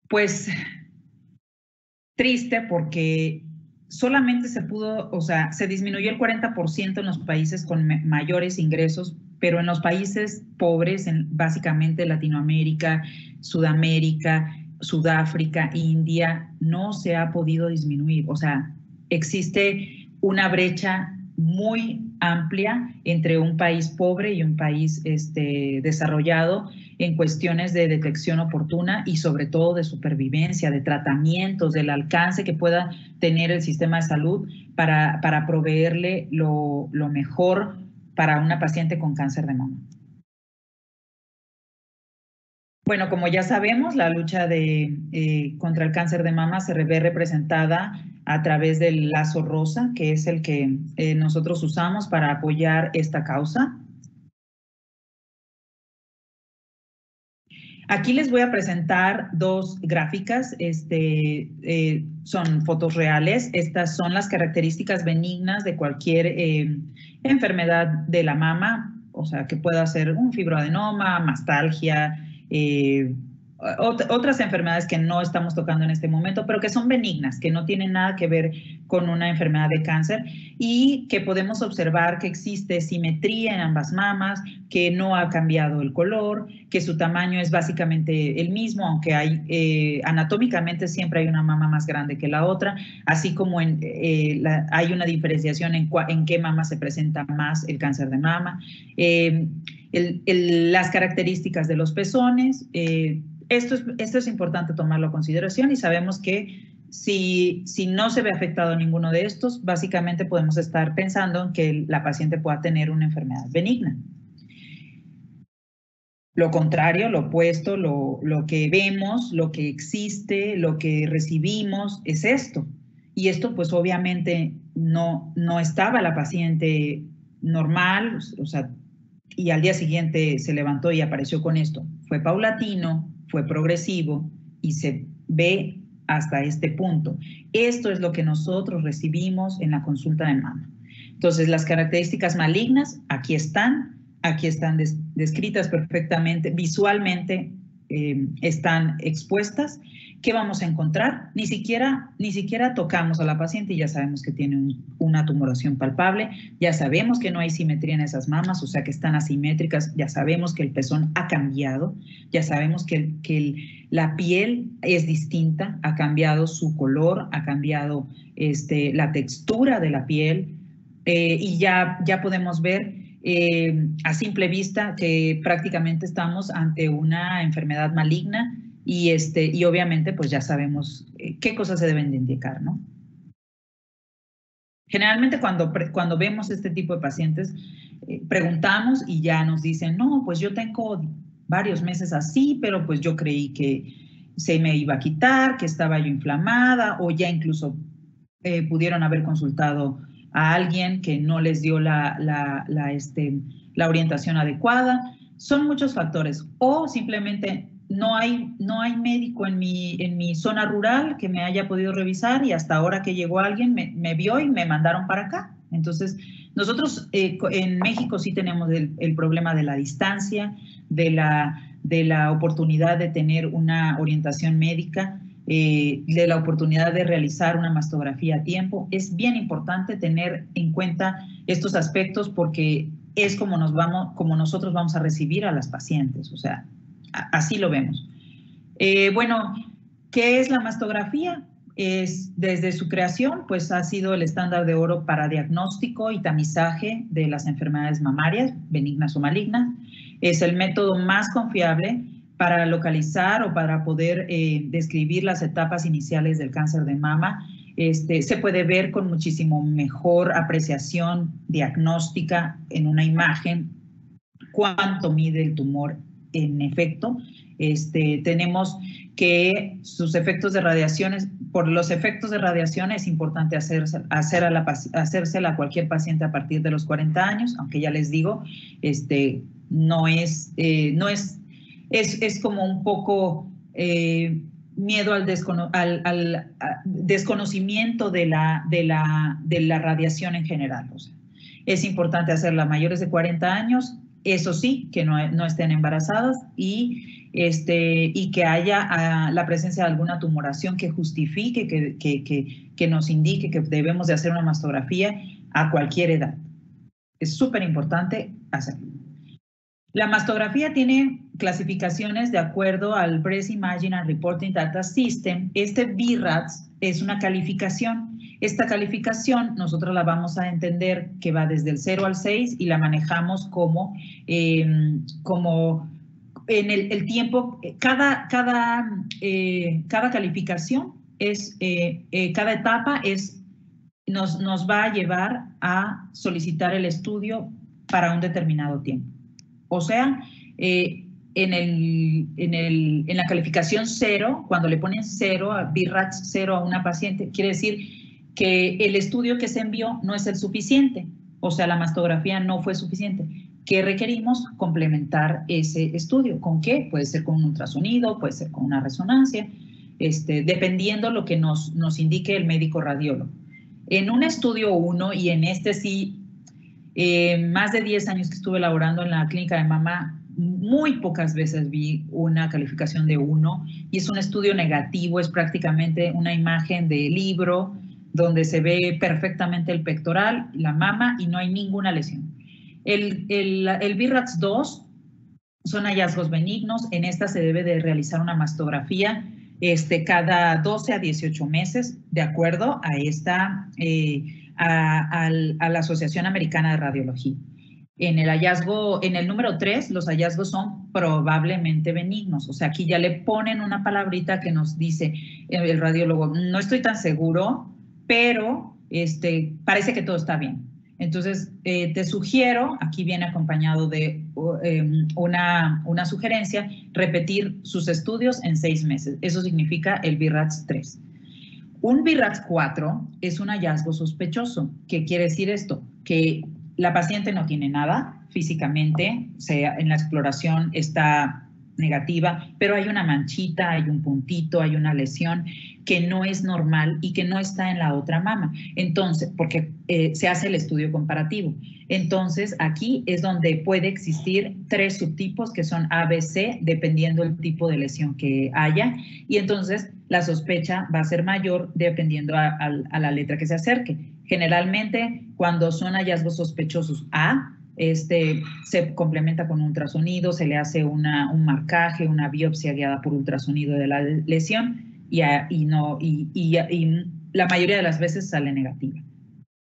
pues, triste, porque solamente se disminuyó el 40% en los países con mayores ingresos, pero en los países pobres, básicamente Latinoamérica, Sudamérica, Sudáfrica, India, no se ha podido disminuir. O sea, existe una brecha muy amplia entre un país pobre y un país desarrollado en cuestiones de detección oportuna y sobre todo de supervivencia, de tratamientos, del alcance que pueda tener el sistema de salud para proveerle lo mejor para una paciente con cáncer de mama. Bueno, como ya sabemos, la lucha contra el cáncer de mama se ve representada a través del lazo rosa, que es el que nosotros usamos para apoyar esta causa. Aquí les voy a presentar 2 gráficas, son fotos reales. Estas son las características benignas de cualquier enfermedad de la mama, o sea, que pueda ser un fibroadenoma, mastalgia, otras enfermedades que no estamos tocando en este momento, pero que son benignas, que no tienen nada que ver con una enfermedad de cáncer, y que podemos observar que existe simetría en ambas mamas, que no ha cambiado el color, que su tamaño es básicamente el mismo, aunque anatómicamente siempre hay una mama más grande que la otra, así como hay una diferenciación en qué mama se presenta más el cáncer de mama. Las características de los pezones, esto es importante tomarlo en consideración, y sabemos que si no se ve afectado ninguno de estos, básicamente podemos estar pensando en que la paciente pueda tener una enfermedad benigna. Lo contrario, lo opuesto, lo que vemos, lo que existe, lo que recibimos es esto. Y esto pues obviamente no estaba la paciente normal, o sea, y al día siguiente se levantó y apareció con esto. Fue paulatino, fue progresivo y se ve hasta este punto. Esto es lo que nosotros recibimos en la consulta de mama. Entonces, las características malignas aquí están descritas perfectamente, visualmente están expuestas. ¿Qué vamos a encontrar? Ni siquiera tocamos a la paciente y ya sabemos que tiene una tumoración palpable, ya sabemos que no hay simetría en esas mamas, o sea que están asimétricas, ya sabemos que el pezón ha cambiado, ya sabemos que la piel es distinta, ha cambiado su color, ha cambiado la textura de la piel y ya podemos ver a simple vista que prácticamente estamos ante una enfermedad maligna y obviamente pues ya sabemos qué cosas se deben de indicar, ¿no? Generalmente cuando vemos este tipo de pacientes preguntamos y ya nos dicen, no, pues yo tengo varios meses así, pero pues yo creí que se me iba a quitar, que estaba yo inflamada o ya incluso pudieron haber consultado a alguien que no les dio la orientación adecuada. Son muchos factores. O simplemente no hay médico en mi zona rural que me haya podido revisar y hasta ahora que llegó alguien me vio y me mandaron para acá. Entonces, nosotros en México sí tenemos el problema de la distancia, de la oportunidad de tener una orientación médica, de la oportunidad de realizar una mastografía a tiempo. Es bien importante tener en cuenta estos aspectos porque es como nosotros vamos a recibir a las pacientes, o sea, así lo vemos. Bueno, ¿qué es la mastografía? Desde su creación, pues ha sido el estándar de oro para diagnóstico y tamizaje de las enfermedades mamarias, benignas o malignas. Es el método más confiable para localizar o para poder describir las etapas iniciales del cáncer de mama. Se puede ver con muchísimo mejor apreciación diagnóstica en una imagen cuánto mide el tumor en efecto. Tenemos que sus efectos de radiaciones, por los efectos de radiación es importante hacérsela a cualquier paciente a partir de los 40 años, aunque ya les digo, es como un poco miedo al desconocimiento de la radiación en general. O sea, es importante hacerla a mayores de 40 años, eso sí, que no estén embarazadas y que haya la presencia de alguna tumoración que justifique, que nos indique que debemos de hacer una mastografía a cualquier edad. Es súper importante hacerlo. La mastografía tiene clasificaciones de acuerdo al Breast Imaging and Reporting Data System. BRADS es una calificación. Esta calificación nosotros la vamos a entender que va desde el 0 al 6 y la manejamos como en el tiempo. Cada calificación cada etapa nos va a llevar a solicitar el estudio para un determinado tiempo. O sea, en la calificación 0, cuando le ponen 0, BRADS 0 a una paciente, quiere decir que el estudio que se envió no es el suficiente, o sea, la mastografía no fue suficiente. ¿Qué requerimos? Complementar ese estudio. ¿Con qué? Puede ser con un ultrasonido, puede ser con una resonancia, dependiendo lo que nos indique el médico radiólogo. En un estudio 1, y en sí, más de 10 años que estuve laborando en la clínica de mama, muy pocas veces vi una calificación de 1 y es un estudio negativo, es prácticamente una imagen de libro donde se ve perfectamente el pectoral, la mama y no hay ninguna lesión. El BRADS 2 son hallazgos benignos, en esta se debe de realizar una mastografía cada 12 a 18 meses, de acuerdo a la Asociación Americana de Radiología. En el número 3, los hallazgos son probablemente benignos. O sea, aquí ya le ponen una palabrita que nos dice el radiólogo, no estoy tan seguro, pero parece que todo está bien. Entonces, te sugiero, aquí viene acompañado de una sugerencia, repetir sus estudios en 6 meses. Eso significa el BRADS 3. Un BIRATS 4 es un hallazgo sospechoso. ¿Qué quiere decir esto? Que la paciente no tiene nada físicamente, en la exploración está negativa, pero hay una manchita, hay un puntito, hay una lesión que no es normal y que no está en la otra mama. Entonces, porque se hace el estudio comparativo. Entonces, aquí es donde puede existir 3 subtipos que son A, B, C, dependiendo del tipo de lesión que haya. Y entonces, la sospecha va a ser mayor dependiendo a la letra que se acerque. Generalmente, cuando son hallazgos sospechosos A, se complementa con un ultrasonido, se le hace un marcaje, una biopsia guiada por ultrasonido de la lesión y la mayoría de las veces sale negativa.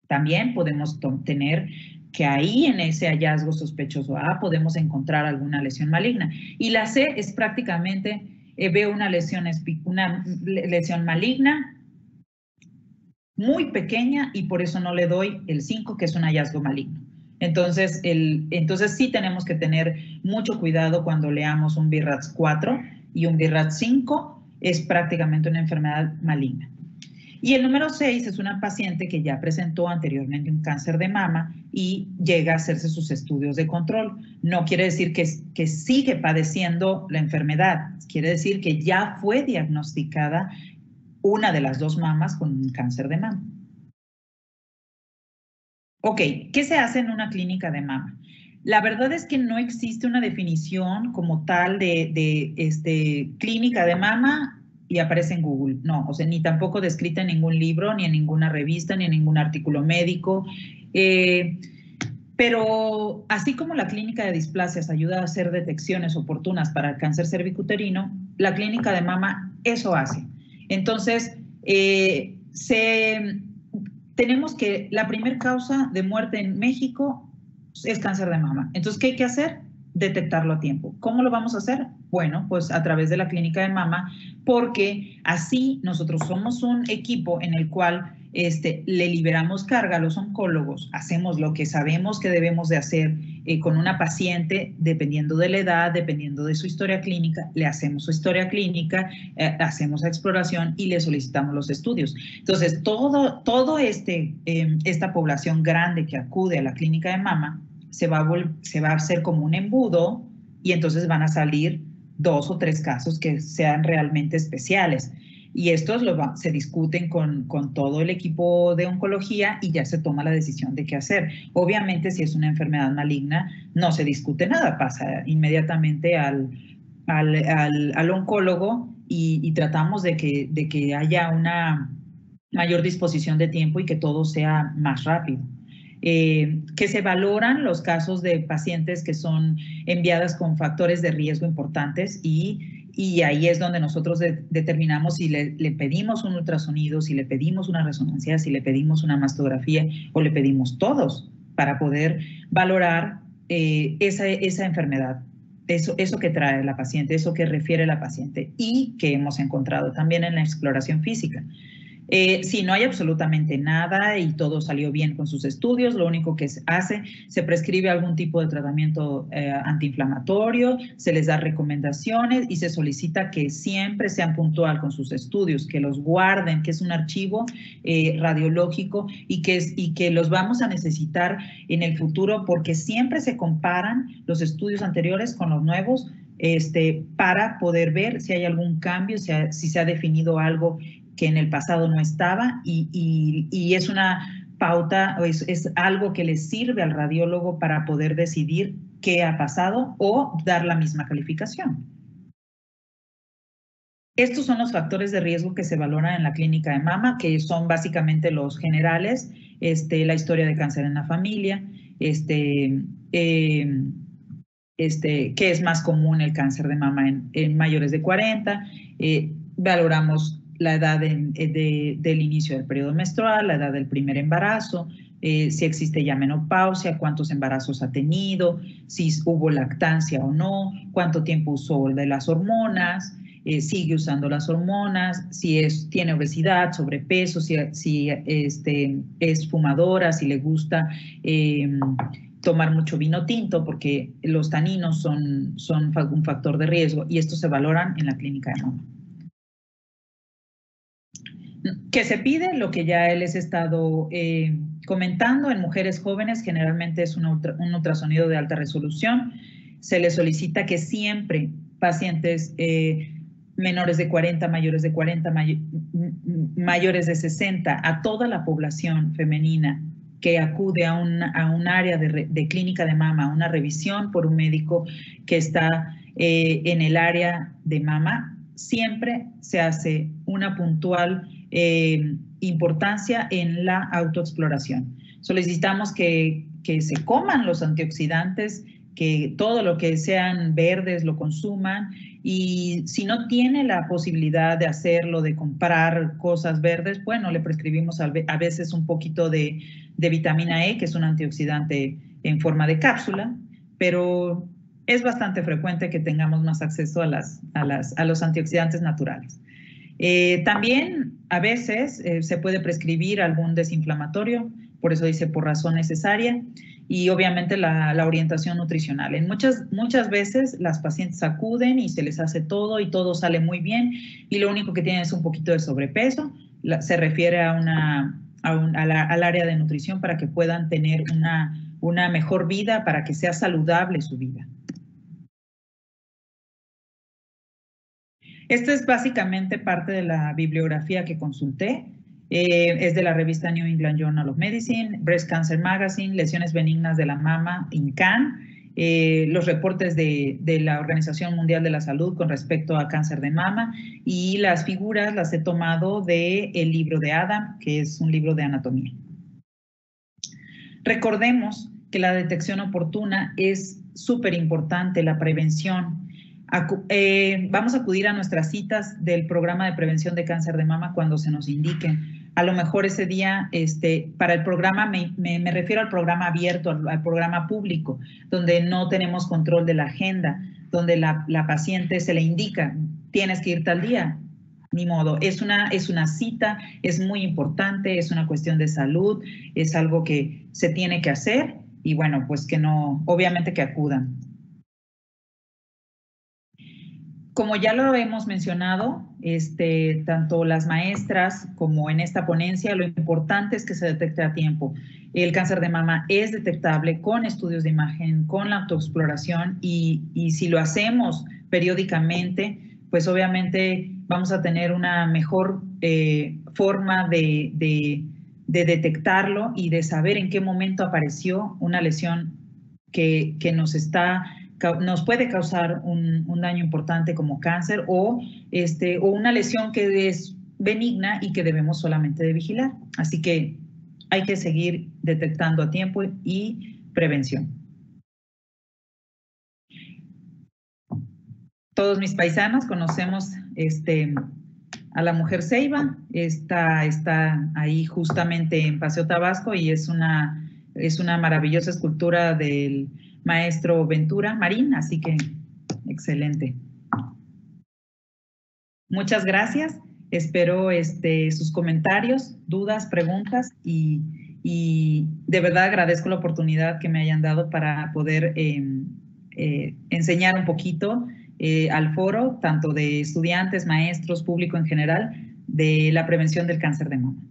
También podemos tener que ahí en ese hallazgo sospechoso A podemos encontrar alguna lesión maligna. Y la C es prácticamente, veo una lesión maligna muy pequeña y por eso no le doy el 5, que es un hallazgo maligno. Entonces sí tenemos que tener mucho cuidado cuando leamos un BIRATS 4 y un BIRATS 5 es prácticamente una enfermedad maligna. Y el número 6 es una paciente que ya presentó anteriormente un cáncer de mama y llega a hacerse sus estudios de control. No quiere decir que sigue padeciendo la enfermedad, quiere decir que ya fue diagnosticada una de las 2 mamas con un cáncer de mama. Ok, ¿qué se hace en una clínica de mama? La verdad es que no existe una definición como tal de clínica de mama y aparece en Google. No, o sea, ni tampoco descrita en ningún libro, ni en ninguna revista, ni en ningún artículo médico. Pero así como la clínica de displasias ayuda a hacer detecciones oportunas para el cáncer cervicuterino, la clínica de mama eso hace. Entonces, tenemos que la primera causa de muerte en México es cáncer de mama. Entonces, ¿qué hay que hacer? Detectarlo a tiempo. ¿Cómo lo vamos a hacer? Bueno, pues a través de la clínica de mama, porque así nosotros somos un equipo en el cual le liberamos carga a los oncólogos, hacemos lo que sabemos que debemos de hacer con una paciente, dependiendo de la edad, dependiendo de su historia clínica, le hacemos su historia clínica, hacemos la exploración y le solicitamos los estudios. Entonces, esta población grande que acude a la clínica de mama se va a hacer como un embudo y entonces van a salir 2 o 3 casos que sean realmente especiales. Y estos se discuten con todo el equipo de oncología y ya se toma la decisión de qué hacer. Obviamente, si es una enfermedad maligna, no se discute nada, pasa inmediatamente al oncólogo y tratamos de que haya una mayor disposición de tiempo y que todo sea más rápido. Que se valoran los casos de pacientes que son enviadas con factores de riesgo importantes y ahí es donde nosotros determinamos si le pedimos un ultrasonido, si le pedimos una resonancia, si le pedimos una mastografía o le pedimos todos para poder valorar esa enfermedad, eso que trae la paciente, eso que refiere la paciente y que hemos encontrado también en la exploración física. Si no hay absolutamente nada y todo salió bien con sus estudios, lo único que se prescribe algún tipo de tratamiento antiinflamatorio, se les da recomendaciones y se solicita que siempre sean puntual con sus estudios, que los guarden, que es un archivo radiológico y que los vamos a necesitar en el futuro porque siempre se comparan los estudios anteriores con los nuevos para poder ver si hay algún cambio, si se ha definido algo que en el pasado no estaba y es una pauta, es algo que le sirve al radiólogo para poder decidir qué ha pasado o dar la misma calificación. Estos son los factores de riesgo que se valoran en la clínica de mama, que son básicamente los generales, la historia de cáncer en la familia, que es más común el cáncer de mama en mayores de 40, valoramos la edad del inicio del periodo menstrual, la edad del primer embarazo, si existe ya menopausia, cuántos embarazos ha tenido, si hubo lactancia o no, cuánto tiempo usó de las hormonas, sigue usando las hormonas, si tiene obesidad, sobrepeso, si es fumadora, si le gusta tomar mucho vino tinto, porque los taninos son un factor de riesgo y estos se valoran en la clínica de mama. ¿Qué se pide? Lo que ya les he estado comentando. En mujeres jóvenes generalmente es un ultrasonido de alta resolución. Se les solicita que siempre pacientes menores de 40, mayores de 40, mayores de 60, a toda la población femenina que acude a un área de clínica de mama, a una revisión por un médico que está en el área de mama, siempre se hace una puntual importancia en la autoexploración. Solicitamos que se coman los antioxidantes, que todo lo que sean verdes lo consuman, y si no tiene la posibilidad de hacerlo, de comprar cosas verdes, bueno, le prescribimos a veces un poquito de vitamina E, que es un antioxidante en forma de cápsula, pero es bastante frecuente que tengamos más acceso a los antioxidantes naturales. También a veces se puede prescribir algún desinflamatorio, por eso dice por razón necesaria, y obviamente la orientación nutricional. En muchas veces las pacientes acuden y se les hace todo y todo sale muy bien, y lo único que tienen es un poquito de sobrepeso. Se refiere al área de nutrición para que puedan tener una mejor vida, para que sea saludable su vida. Esta es básicamente parte de la bibliografía que consulté. Es de la revista New England Journal of Medicine, Breast Cancer Magazine, lesiones benignas de la mama, INCAN, los reportes de la Organización Mundial de la Salud con respecto a cáncer de mama, y las figuras las he tomado del libro de Adam, que es un libro de anatomía. Recordemos que la detección oportuna es súper importante, la prevención. Vamos a acudir a nuestras citas del programa de prevención de cáncer de mama cuando se nos indiquen. A lo mejor ese día, para el programa, me refiero al programa abierto, al programa público, donde no tenemos control de la agenda, donde la paciente se le indica, tienes que ir tal día. Ni modo, es una cita, es muy importante, es una cuestión de salud, es algo que se tiene que hacer, y bueno, pues que no, obviamente que acudan. Como ya lo hemos mencionado, tanto las maestras como en esta ponencia, lo importante es que se detecte a tiempo. El cáncer de mama es detectable con estudios de imagen, con la autoexploración, y si lo hacemos periódicamente, pues obviamente vamos a tener una mejor forma de detectarlo y de saber en qué momento apareció una lesión que nos puede causar un daño importante como cáncer, o una lesión que es benigna y que debemos solamente de vigilar. Así que hay que seguir detectando a tiempo y prevención. Todos mis paisanos conocemos a la mujer ceiba. Está ahí justamente en Paseo Tabasco, y es una maravillosa escultura del maestro Ventura Marín, así que excelente. Muchas gracias. Espero sus comentarios, dudas, preguntas, y de verdad agradezco la oportunidad que me hayan dado para poder enseñar un poquito al foro, tanto de estudiantes, maestros, público en general, de la prevención del cáncer de mama.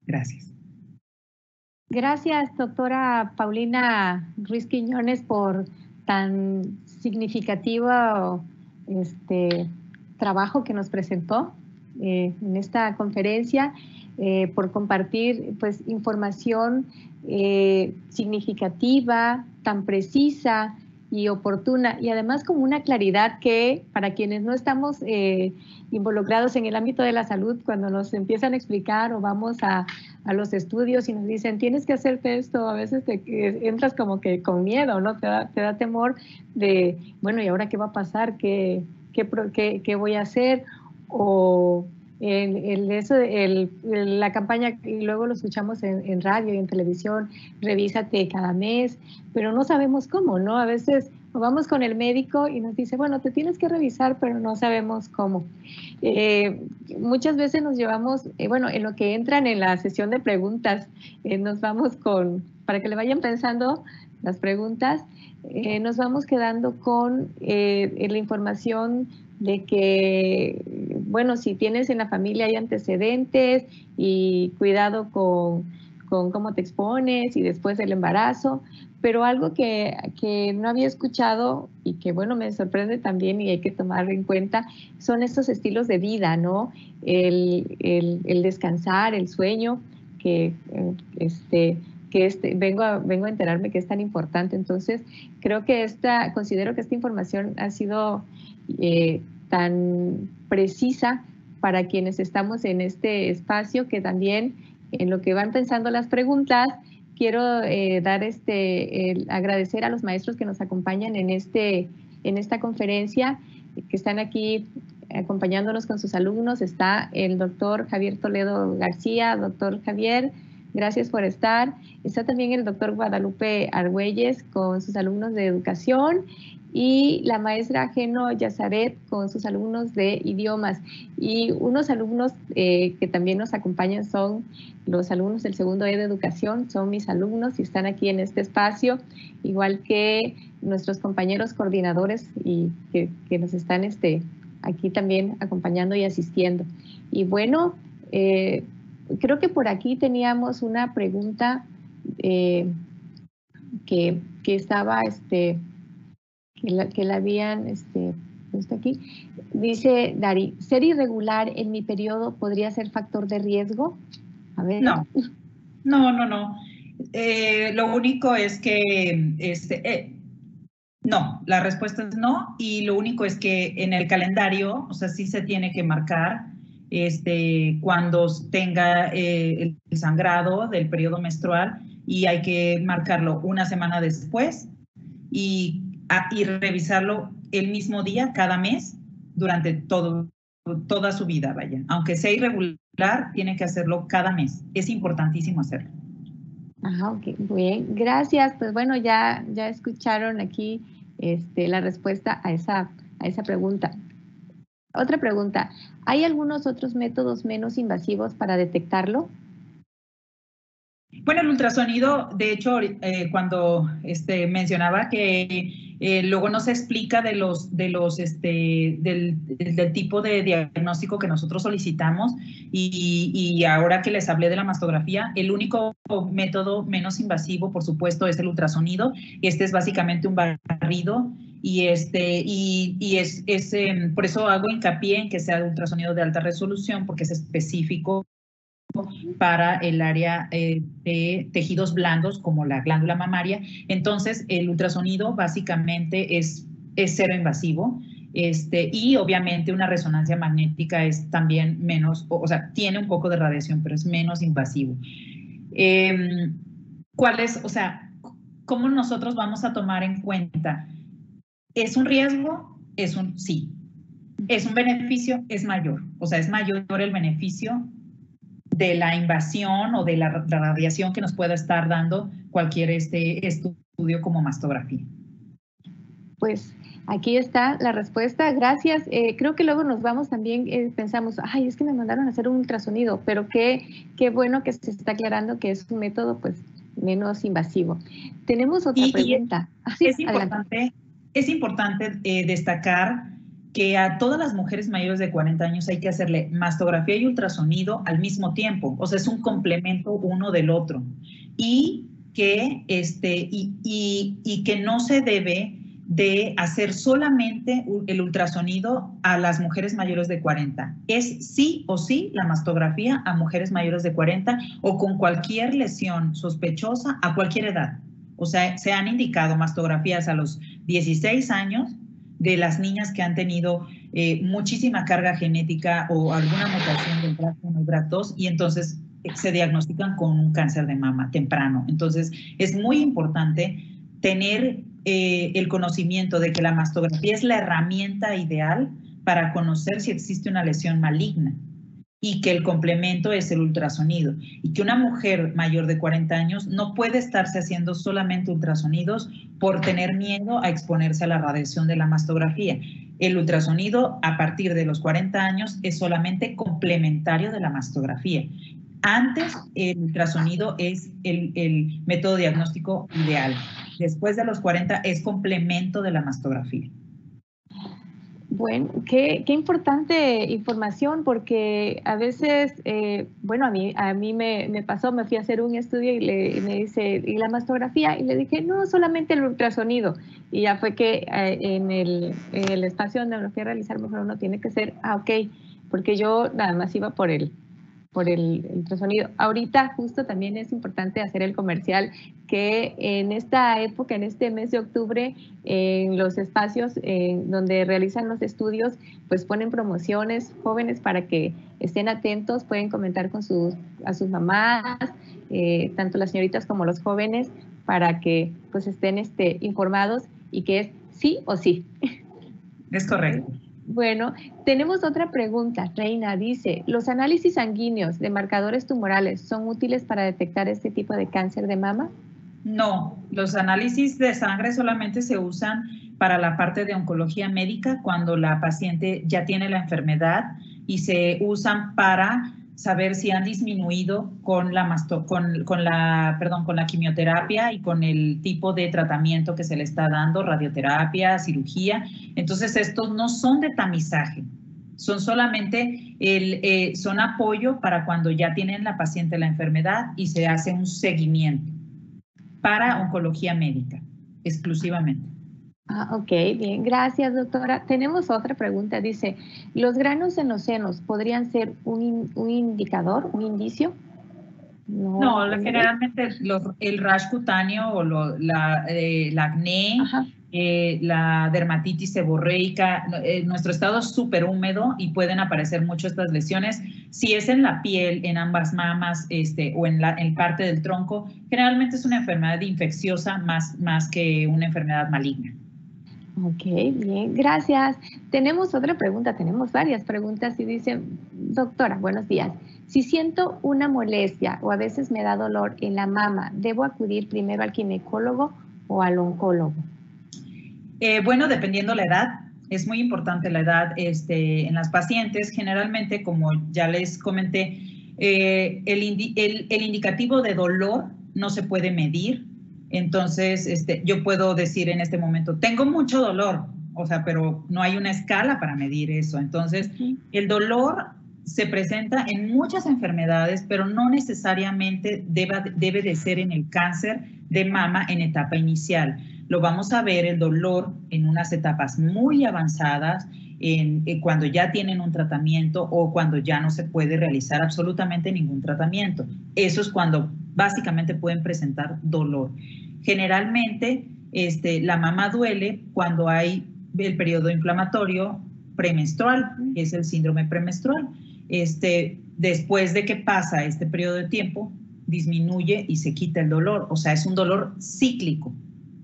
Gracias. Gracias, doctora Paulina Ruiz Quiñones, por tan significativo trabajo que nos presentó en esta conferencia, por compartir pues información significativa, tan precisa y oportuna, y además con una claridad que para quienes no estamos involucrados en el ámbito de la salud, cuando nos empiezan a explicar o vamos a los estudios y nos dicen tienes que hacerte esto, a veces entras como que con miedo, ¿no? Te da temor de, bueno, ¿y ahora qué va a pasar? ¿Qué voy a hacer? O la campaña, y luego lo escuchamos en radio y en televisión, revísate cada mes, pero no sabemos cómo, ¿no? A veces vamos con el médico y nos dice, bueno, te tienes que revisar, pero no sabemos cómo. Muchas veces nos llevamos, bueno, en lo que entran en la sesión de preguntas, nos vamos para que le vayan pensando las preguntas, nos vamos quedando con la información de que bueno, si tienes en la familia hay antecedentes y cuidado con cómo te expones y después del embarazo, pero algo que no había escuchado y que, bueno, me sorprende también y hay que tomar en cuenta son estos estilos de vida, ¿no? El descansar, el sueño, vengo a enterarme que es tan importante. Entonces, creo que considero que esta información ha sido tan precisa para quienes estamos en este espacio, que también en lo que van pensando las preguntas, quiero agradecer a los maestros que nos acompañan en esta conferencia, que están aquí acompañándonos con sus alumnos. Está el doctor Javier Toledo García. Doctor Javier, gracias por estar. Está también el doctor Guadalupe Argüelles con sus alumnos de educación, y la maestra Geno Yazaret con sus alumnos de idiomas. Y unos alumnos que también nos acompañan son los alumnos del segundo E de educación, son mis alumnos y están aquí en este espacio, igual que nuestros compañeros coordinadores y que nos están aquí también acompañando y asistiendo. Y bueno, creo que por aquí teníamos una pregunta que estaba, que la habían puesto aquí. Dice Dari, ¿ser irregular en mi periodo podría ser factor de riesgo? A ver. No. Lo único es que, no, la respuesta es no, y lo único es que en el calendario, o sea, sí se tiene que marcar cuando tenga el sangrado del periodo menstrual, y hay que marcarlo una semana después y revisarlo el mismo día cada mes durante toda su vida, vaya. Aunque sea irregular, tiene que hacerlo cada mes. Es importantísimo hacerlo. Ajá, ok, muy bien. Gracias. Pues bueno, ya escucharon aquí la respuesta a esa pregunta. Otra pregunta, ¿hay algunos otros métodos menos invasivos para detectarlo? Bueno, el ultrasonido, de hecho, cuando mencionaba que luego nos explica del tipo de diagnóstico que nosotros solicitamos, y ahora que les hablé de la mastografía, el único método menos invasivo, por supuesto, es el ultrasonido. Es básicamente un barrido, y por eso hago hincapié en que sea el ultrasonido de alta resolución, porque es específico para el área de tejidos blandos como la glándula mamaria. Entonces, el ultrasonido básicamente es cero invasivo, y obviamente una resonancia magnética es también menos, o sea, tiene un poco de radiación, pero es menos invasivo. ¿Cómo nosotros vamos a tomar en cuenta? ¿Es un riesgo? Sí. ¿Es un beneficio? Es mayor. O sea, es mayor el beneficio de la invasión o de la radiación que nos pueda estar dando cualquier estudio como mastografía. Pues aquí está la respuesta. Gracias. Creo que luego nos vamos también, pensamos, ay, es que me mandaron a hacer un ultrasonido, pero qué bueno que se está aclarando que es un método pues menos invasivo. Tenemos otra pregunta. Es importante destacar que a todas las mujeres mayores de 40 años hay que hacerle mastografía y ultrasonido al mismo tiempo. O sea, es un complemento uno del otro. Y que, que no se debe de hacer solamente el ultrasonido a las mujeres mayores de 40. Es sí o sí la mastografía a mujeres mayores de 40 o con cualquier lesión sospechosa a cualquier edad. O sea, se han indicado mastografías a los 16 años, de las niñas que han tenido muchísima carga genética o alguna mutación del BRCA1 y BRCA2, y entonces se diagnostican con un cáncer de mama temprano. Entonces, es muy importante tener el conocimiento de que la mastografía es la herramienta ideal para conocer si existe una lesión maligna, y que el complemento es el ultrasonido, y que una mujer mayor de 40 años no puede estarse haciendo solamente ultrasonidos por tener miedo a exponerse a la radiación de la mastografía. El ultrasonido a partir de los 40 años es solamente complementario de la mastografía. Antes, el ultrasonido es el método diagnóstico ideal. Después de los 40 es complemento de la mastografía. Bueno, qué importante información, porque a veces, bueno, a mí me pasó, me fui a hacer un estudio y me dice, ¿y la mastografía? Y le dije, no, solamente el ultrasonido. Y ya fue que en el espacio donde me fui a realizar, mejor uno tiene que ser, ok, porque yo nada más iba por el ultrasonido. Ahorita justo también es importante hacer el comercial que en esta época, en este mes de octubre, en los espacios donde realizan los estudios, pues ponen promociones jóvenes para que estén atentos, pueden comentar con a sus mamás, tanto las señoritas como los jóvenes, para que pues estén informados y que es sí o sí. Es correcto. Bueno, tenemos otra pregunta. Reina dice, ¿los análisis sanguíneos de marcadores tumorales son útiles para detectar este tipo de cáncer de mama? No, los análisis de sangre solamente se usan para la parte de oncología médica cuando la paciente ya tiene la enfermedad y se usan para saber si han disminuido con la quimioterapia y con el tipo de tratamiento que se le está dando, radioterapia, cirugía. Entonces, estos no son de tamizaje, son solamente son apoyo para cuando ya tienen la paciente la enfermedad y se hace un seguimiento para oncología médica, exclusivamente. Ok, bien, gracias, doctora. Tenemos otra pregunta, dice, ¿los granos en los senos podrían ser un indicador, un indicio? No, generalmente el rash cutáneo o la acné, la dermatitis seborreica, nuestro estado es súper húmedo y pueden aparecer mucho estas lesiones. Si es en la piel, en ambas mamas o en parte del tronco, generalmente es una enfermedad infecciosa más que una enfermedad maligna. Ok, bien, gracias. Tenemos otra pregunta, tenemos varias preguntas y dice, doctora, buenos días. Si siento una molestia o a veces me da dolor en la mama, ¿debo acudir primero al ginecólogo o al oncólogo? Bueno, dependiendo la edad, es muy importante la edad en las pacientes. Generalmente, como ya les comenté, el indicativo de dolor no se puede medir. Entonces, yo puedo decir en este momento, tengo mucho dolor, o sea, pero no hay una escala para medir eso. Entonces, el dolor se presenta en muchas enfermedades, pero no necesariamente debe de ser en el cáncer de mama en etapa inicial. Lo vamos a ver el dolor en unas etapas muy avanzadas, cuando ya tienen un tratamiento o cuando ya no se puede realizar absolutamente ningún tratamiento. Eso es cuando básicamente pueden presentar dolor. Generalmente, la mama duele cuando hay el periodo inflamatorio premenstrual, que es el síndrome premenstrual. Después de que pasa este periodo de tiempo, disminuye y se quita el dolor. O sea, es un dolor cíclico.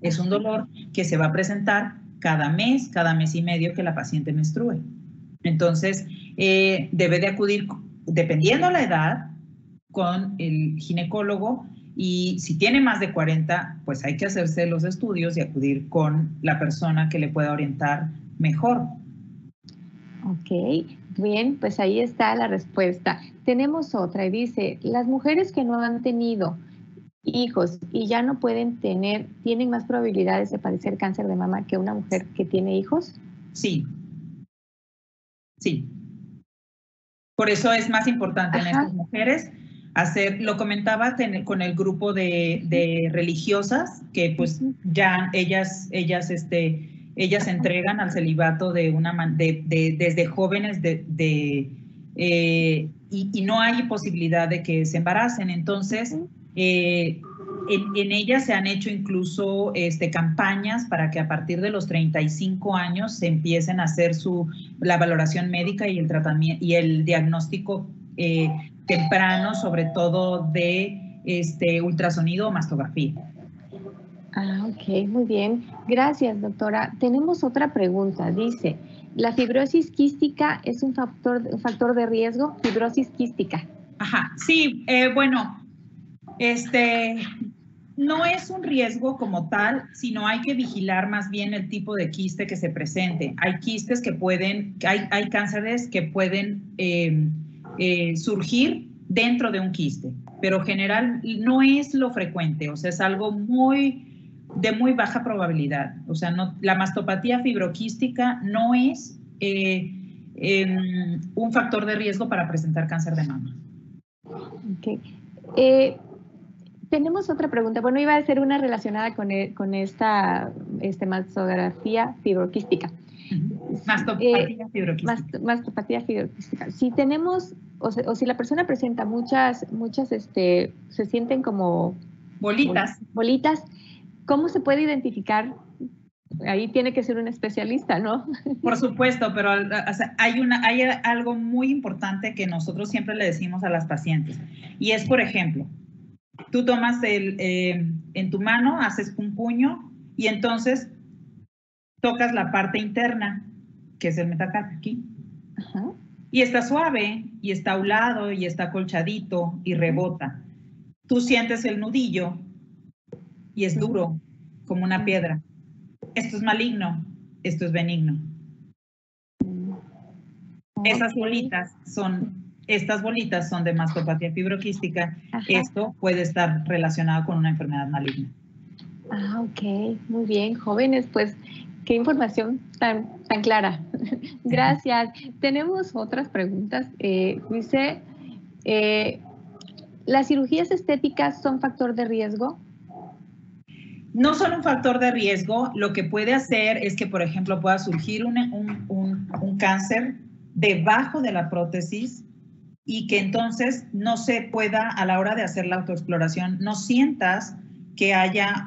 Es un dolor que se va a presentar cada mes y medio que la paciente menstrue. Entonces, debe de acudir, dependiendo la edad, con el ginecólogo, y si tiene más de 40, pues hay que hacerse los estudios y acudir con la persona que le pueda orientar mejor. Ok, bien, pues ahí está la respuesta. Tenemos otra y dice, las mujeres que no han tenido hijos y ya no pueden tener, ¿tienen más probabilidades de padecer cáncer de mama que una mujer que tiene hijos? Sí. Sí. Por eso es más importante en estas mujeres lo comentaba con el grupo de religiosas, que pues ya ellas se entregan al celibato desde jóvenes y no hay posibilidad de que se embaracen. Entonces, en ellas se han hecho incluso campañas para que a partir de los 35 años se empiecen a hacer la valoración médica y el tratamiento y el diagnóstico temprano, sobre todo de ultrasonido o mastografía. Ok, muy bien. Gracias, doctora. Tenemos otra pregunta. Dice, ¿la fibrosis quística es un factor de riesgo? Fibrosis quística. Ajá, sí, bueno, no es un riesgo como tal, sino hay que vigilar más bien el tipo de quiste que se presente. Hay quistes que hay cánceres que pueden surgir dentro de un quiste, pero general no es lo frecuente, o sea, es algo de muy baja probabilidad. O sea, la mastopatía fibroquística no es un factor de riesgo para presentar cáncer de mama. Okay. Tenemos otra pregunta. Bueno, iba a ser una relacionada con esta mastografía fibroquística. Mastopatía fibroquística. Mastopatía fibroquística. Si tenemos, o si la persona presenta muchas, se sienten como bolitas, ¿cómo se puede identificar? Ahí tiene que ser un especialista, ¿no? Por supuesto, pero o sea, hay algo muy importante que nosotros siempre le decimos a las pacientes, y es, por ejemplo, tú tomas en tu mano, haces un puño y entonces tocas la parte interna, que es el metacarpio aquí. Ajá. Y está suave, y está aulado, y está acolchadito, y rebota. Tú sientes el nudillo, y es duro, como una piedra. Esto es maligno, esto es benigno. Estas bolitas son de mastopatía fibroquística. Ajá. Esto puede estar relacionado con una enfermedad maligna. Ah, ok, muy bien, jóvenes, pues qué información tan clara. Gracias. Tenemos otras preguntas. Dice, ¿las cirugías estéticas son factor de riesgo? No son un factor de riesgo. Lo que puede hacer es que, por ejemplo, pueda surgir un cáncer debajo de la prótesis y que entonces no se pueda, a la hora de hacer la autoexploración, no sientas que haya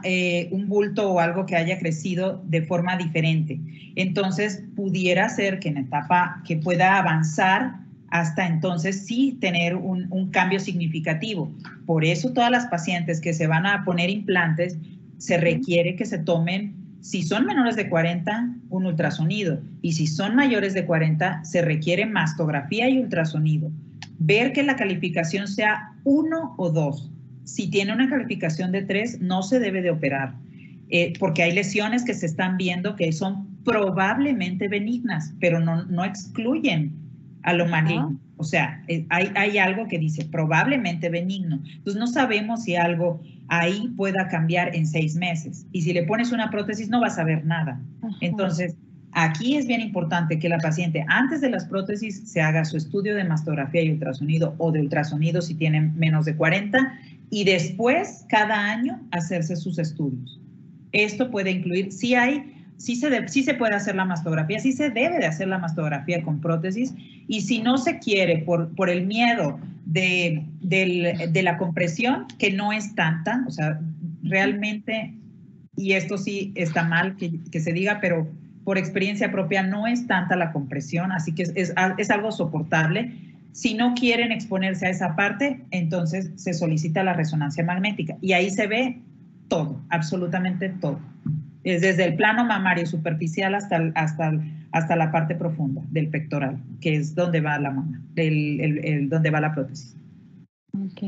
un bulto o algo que haya crecido de forma diferente. Entonces, pudiera ser que en etapa que pueda avanzar hasta entonces sí tener un cambio significativo. Por eso todas las pacientes que se van a poner implantes, se requiere que se tomen, si son menores de 40, un ultrasonido, y si son mayores de 40, se requiere mastografía y ultrasonido. Ver que la calificación sea 1 o 2. Si tiene una calificación de 3, no se debe de operar, porque hay lesiones que se están viendo que son probablemente benignas, pero no excluyen a lo maligno. O sea, hay algo que dice probablemente benigno. Entonces no sabemos si algo ahí pueda cambiar en 6 meses. Y si le pones una prótesis no vas a ver nada. Entonces, aquí es bien importante que la paciente antes de las prótesis se haga su estudio de mastografía y ultrasonido, o de ultrasonido si tienen menos de 40, y después cada año hacerse sus estudios. Esto puede incluir, sí se puede hacer la mastografía, sí se debe de hacer la mastografía con prótesis, y si no se quiere por el miedo de la compresión, que no es tanta, o sea, realmente, y esto sí está mal que se diga, pero por experiencia propia no es tanta la compresión, así que es algo soportable. Si no quieren exponerse a esa parte, entonces se solicita la resonancia magnética, y ahí se ve todo, absolutamente todo. Es desde el plano mamario superficial hasta la parte profunda del pectoral, que es donde va la mama, donde va la prótesis. Ok,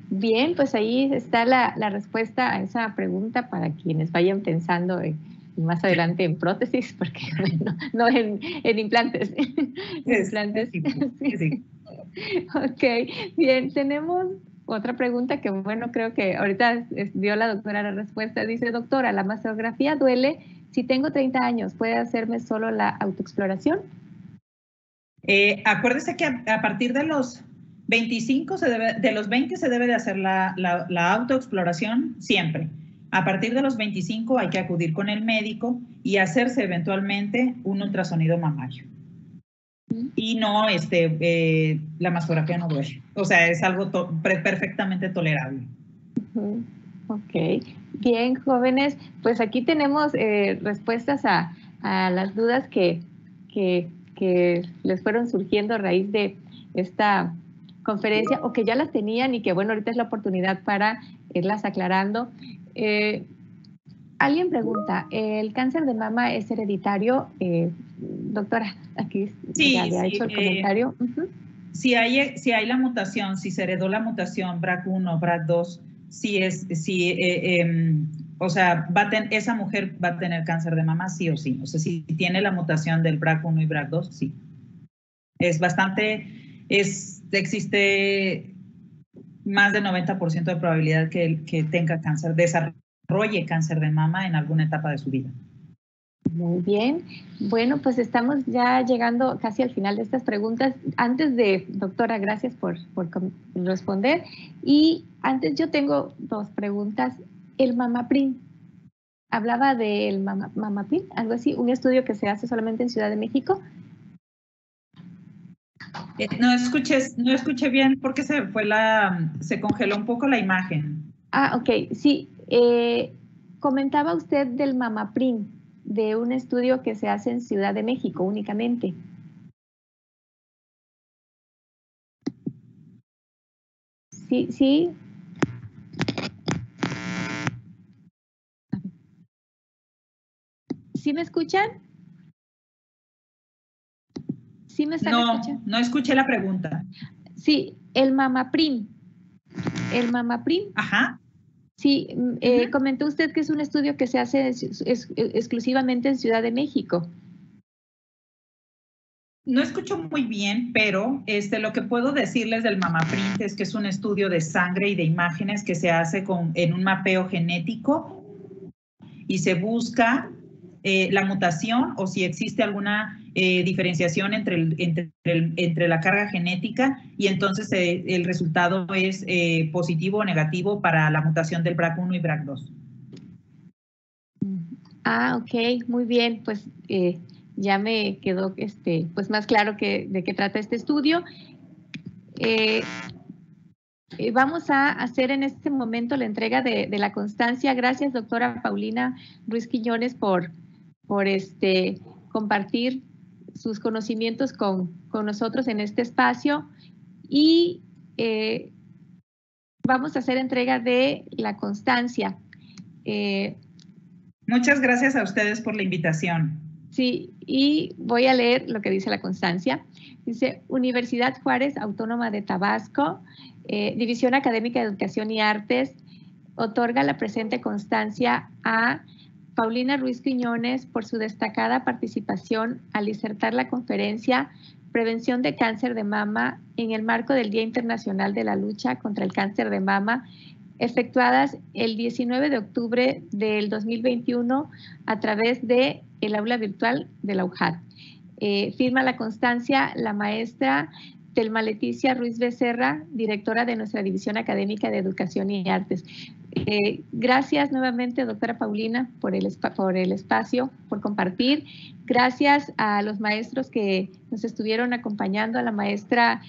bien, pues ahí está la respuesta a esa pregunta para quienes vayan pensando más adelante en prótesis, porque no en implantes. Implantes. Sí. Ok, bien, tenemos otra pregunta que, bueno, creo que ahorita dio la doctora la respuesta. Dice, doctora, ¿la mastografía duele? Si tengo 30 años, ¿puede hacerme solo la autoexploración? Acuérdese que a partir de los 25, de los 20 se debe de hacer la autoexploración siempre. A partir de los 25 hay que acudir con el médico y hacerse eventualmente un ultrasonido mamario. Y no, la mastografía no duele. O sea, es algo perfectamente tolerable. Ok. Bien, jóvenes, pues aquí tenemos respuestas a las dudas que les fueron surgiendo a raíz de esta conferencia, o que ya las tenían y que, bueno, ahorita es la oportunidad para irlas aclarando. Alguien pregunta, ¿el cáncer de mama es hereditario? Doctora, aquí sí, ya había hecho el comentario. Si hay la mutación, si se heredó la mutación BRCA1, BRCA2, o sea, esa mujer va a tener cáncer de mama sí o sí. O sea, si tiene la mutación del BRCA1 y BRCA2, sí. Existe más del 90% de probabilidad que tenga cáncer, desarrolle cáncer de mama en alguna etapa de su vida. Muy bien. Bueno, pues estamos ya llegando casi al final de estas preguntas. Antes de, doctora, gracias por responder. Y antes yo tengo dos preguntas. El MamaPrint, hablaba del MamaPrint, algo así, un estudio que se hace solamente en Ciudad de México. No escuché bien porque se congeló un poco la imagen. Ah, ok, sí. Comentaba usted del MamaPrint, de un estudio que se hace en Ciudad de México únicamente. Sí, sí. ¿Sí me escuchan? ¿Sí me están escuchando? No escuché la pregunta. Sí, el MamaPrint. El MamaPrint. Ajá. Sí, comentó usted que es un estudio que se hace exclusivamente en Ciudad de México. No escucho muy bien, pero lo que puedo decirles del MamaPrint es que es un estudio de sangre y de imágenes que se hace en un mapeo genético y se busca la mutación o si existe alguna diferenciación entre la carga genética y entonces el resultado es positivo o negativo para la mutación del BRCA1 y BRCA2. Ah, ok, muy bien, pues ya me quedó pues más claro de qué trata este estudio. Vamos a hacer en este momento la entrega de la constancia. Gracias, doctora Paulina Ruiz Quiñones, por compartir sus conocimientos con nosotros en este espacio. Y vamos a hacer entrega de la constancia. Muchas gracias a ustedes por la invitación. Sí, y voy a leer lo que dice la constancia. Dice, Universidad Juárez Autónoma de Tabasco, División Académica de Educación y Artes, otorga la presente constancia a Paulina Ruiz Quiñones por su destacada participación al disertar la conferencia Prevención de Cáncer de Mama en el marco del Día Internacional de la Lucha contra el Cáncer de Mama, efectuadas el 19 de octubre del 2021 a través de el aula virtual de la UJAT. Firma la constancia la maestra Telma Leticia Ruiz Becerra, directora de nuestra División Académica de Educación y Artes. Gracias nuevamente, doctora Paulina, por el espacio, por compartir. Gracias a los maestros que nos estuvieron acompañando, a la maestra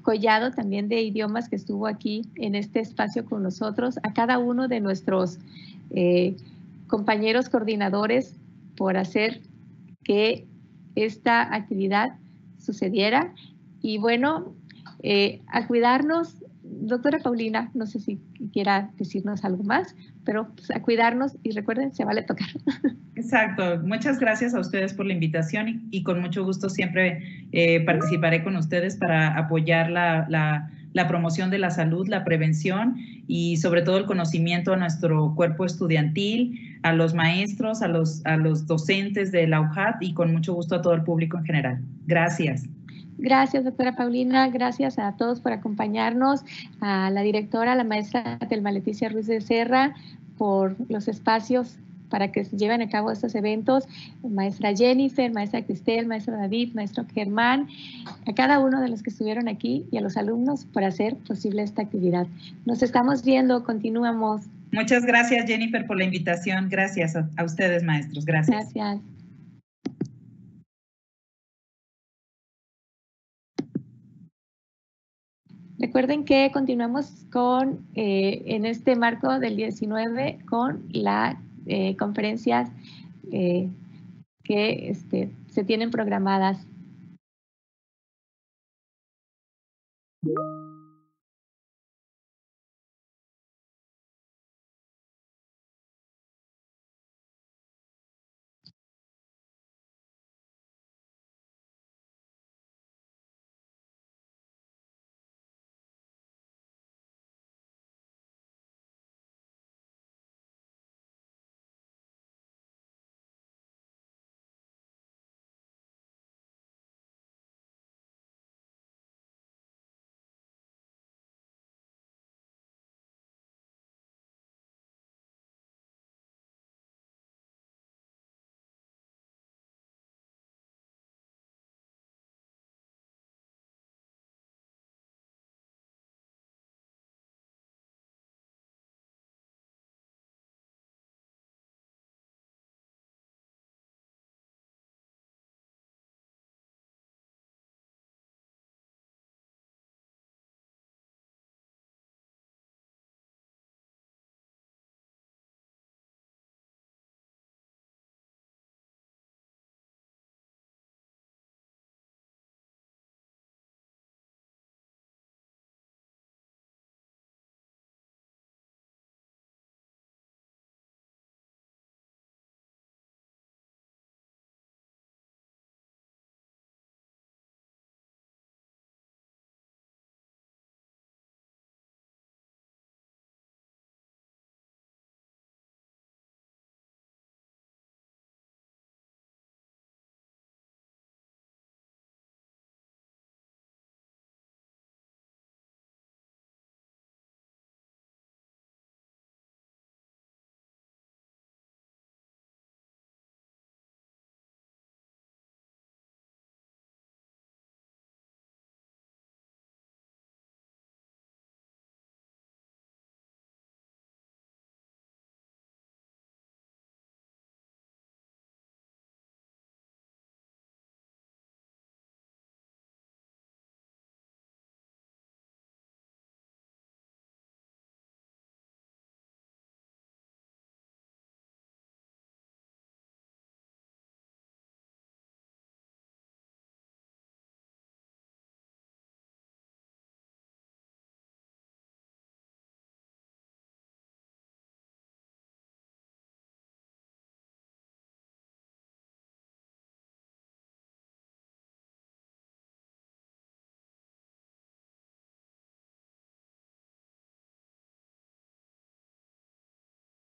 Collado, también de idiomas, que estuvo aquí en este espacio con nosotros, a cada uno de nuestros compañeros coordinadores por hacer que esta actividad sucediera. Y bueno, a cuidarnos. Doctora Paulina, no sé si quiera decirnos algo más, pero pues, a cuidarnos y recuerden, se vale tocar. Exacto. Muchas gracias a ustedes por la invitación y con mucho gusto siempre participaré con ustedes para apoyar la promoción de la salud, la prevención y sobre todo el conocimiento a nuestro cuerpo estudiantil, a los maestros, a los docentes de la UJAT y con mucho gusto a todo el público en general. Gracias. Gracias, doctora Paulina. Gracias a todos por acompañarnos, a la directora, la maestra Telma Leticia Ruiz de Serra, por los espacios para que se lleven a cabo estos eventos, maestra Jennifer, maestra Cristel, maestro David, maestro Germán, a cada uno de los que estuvieron aquí y a los alumnos por hacer posible esta actividad. Nos estamos viendo, continuamos. Muchas gracias, Jennifer, por la invitación. Gracias a ustedes, maestros. Gracias. Gracias. Recuerden que continuamos en este marco del 19 con las conferencias que se tienen programadas.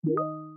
Gracias.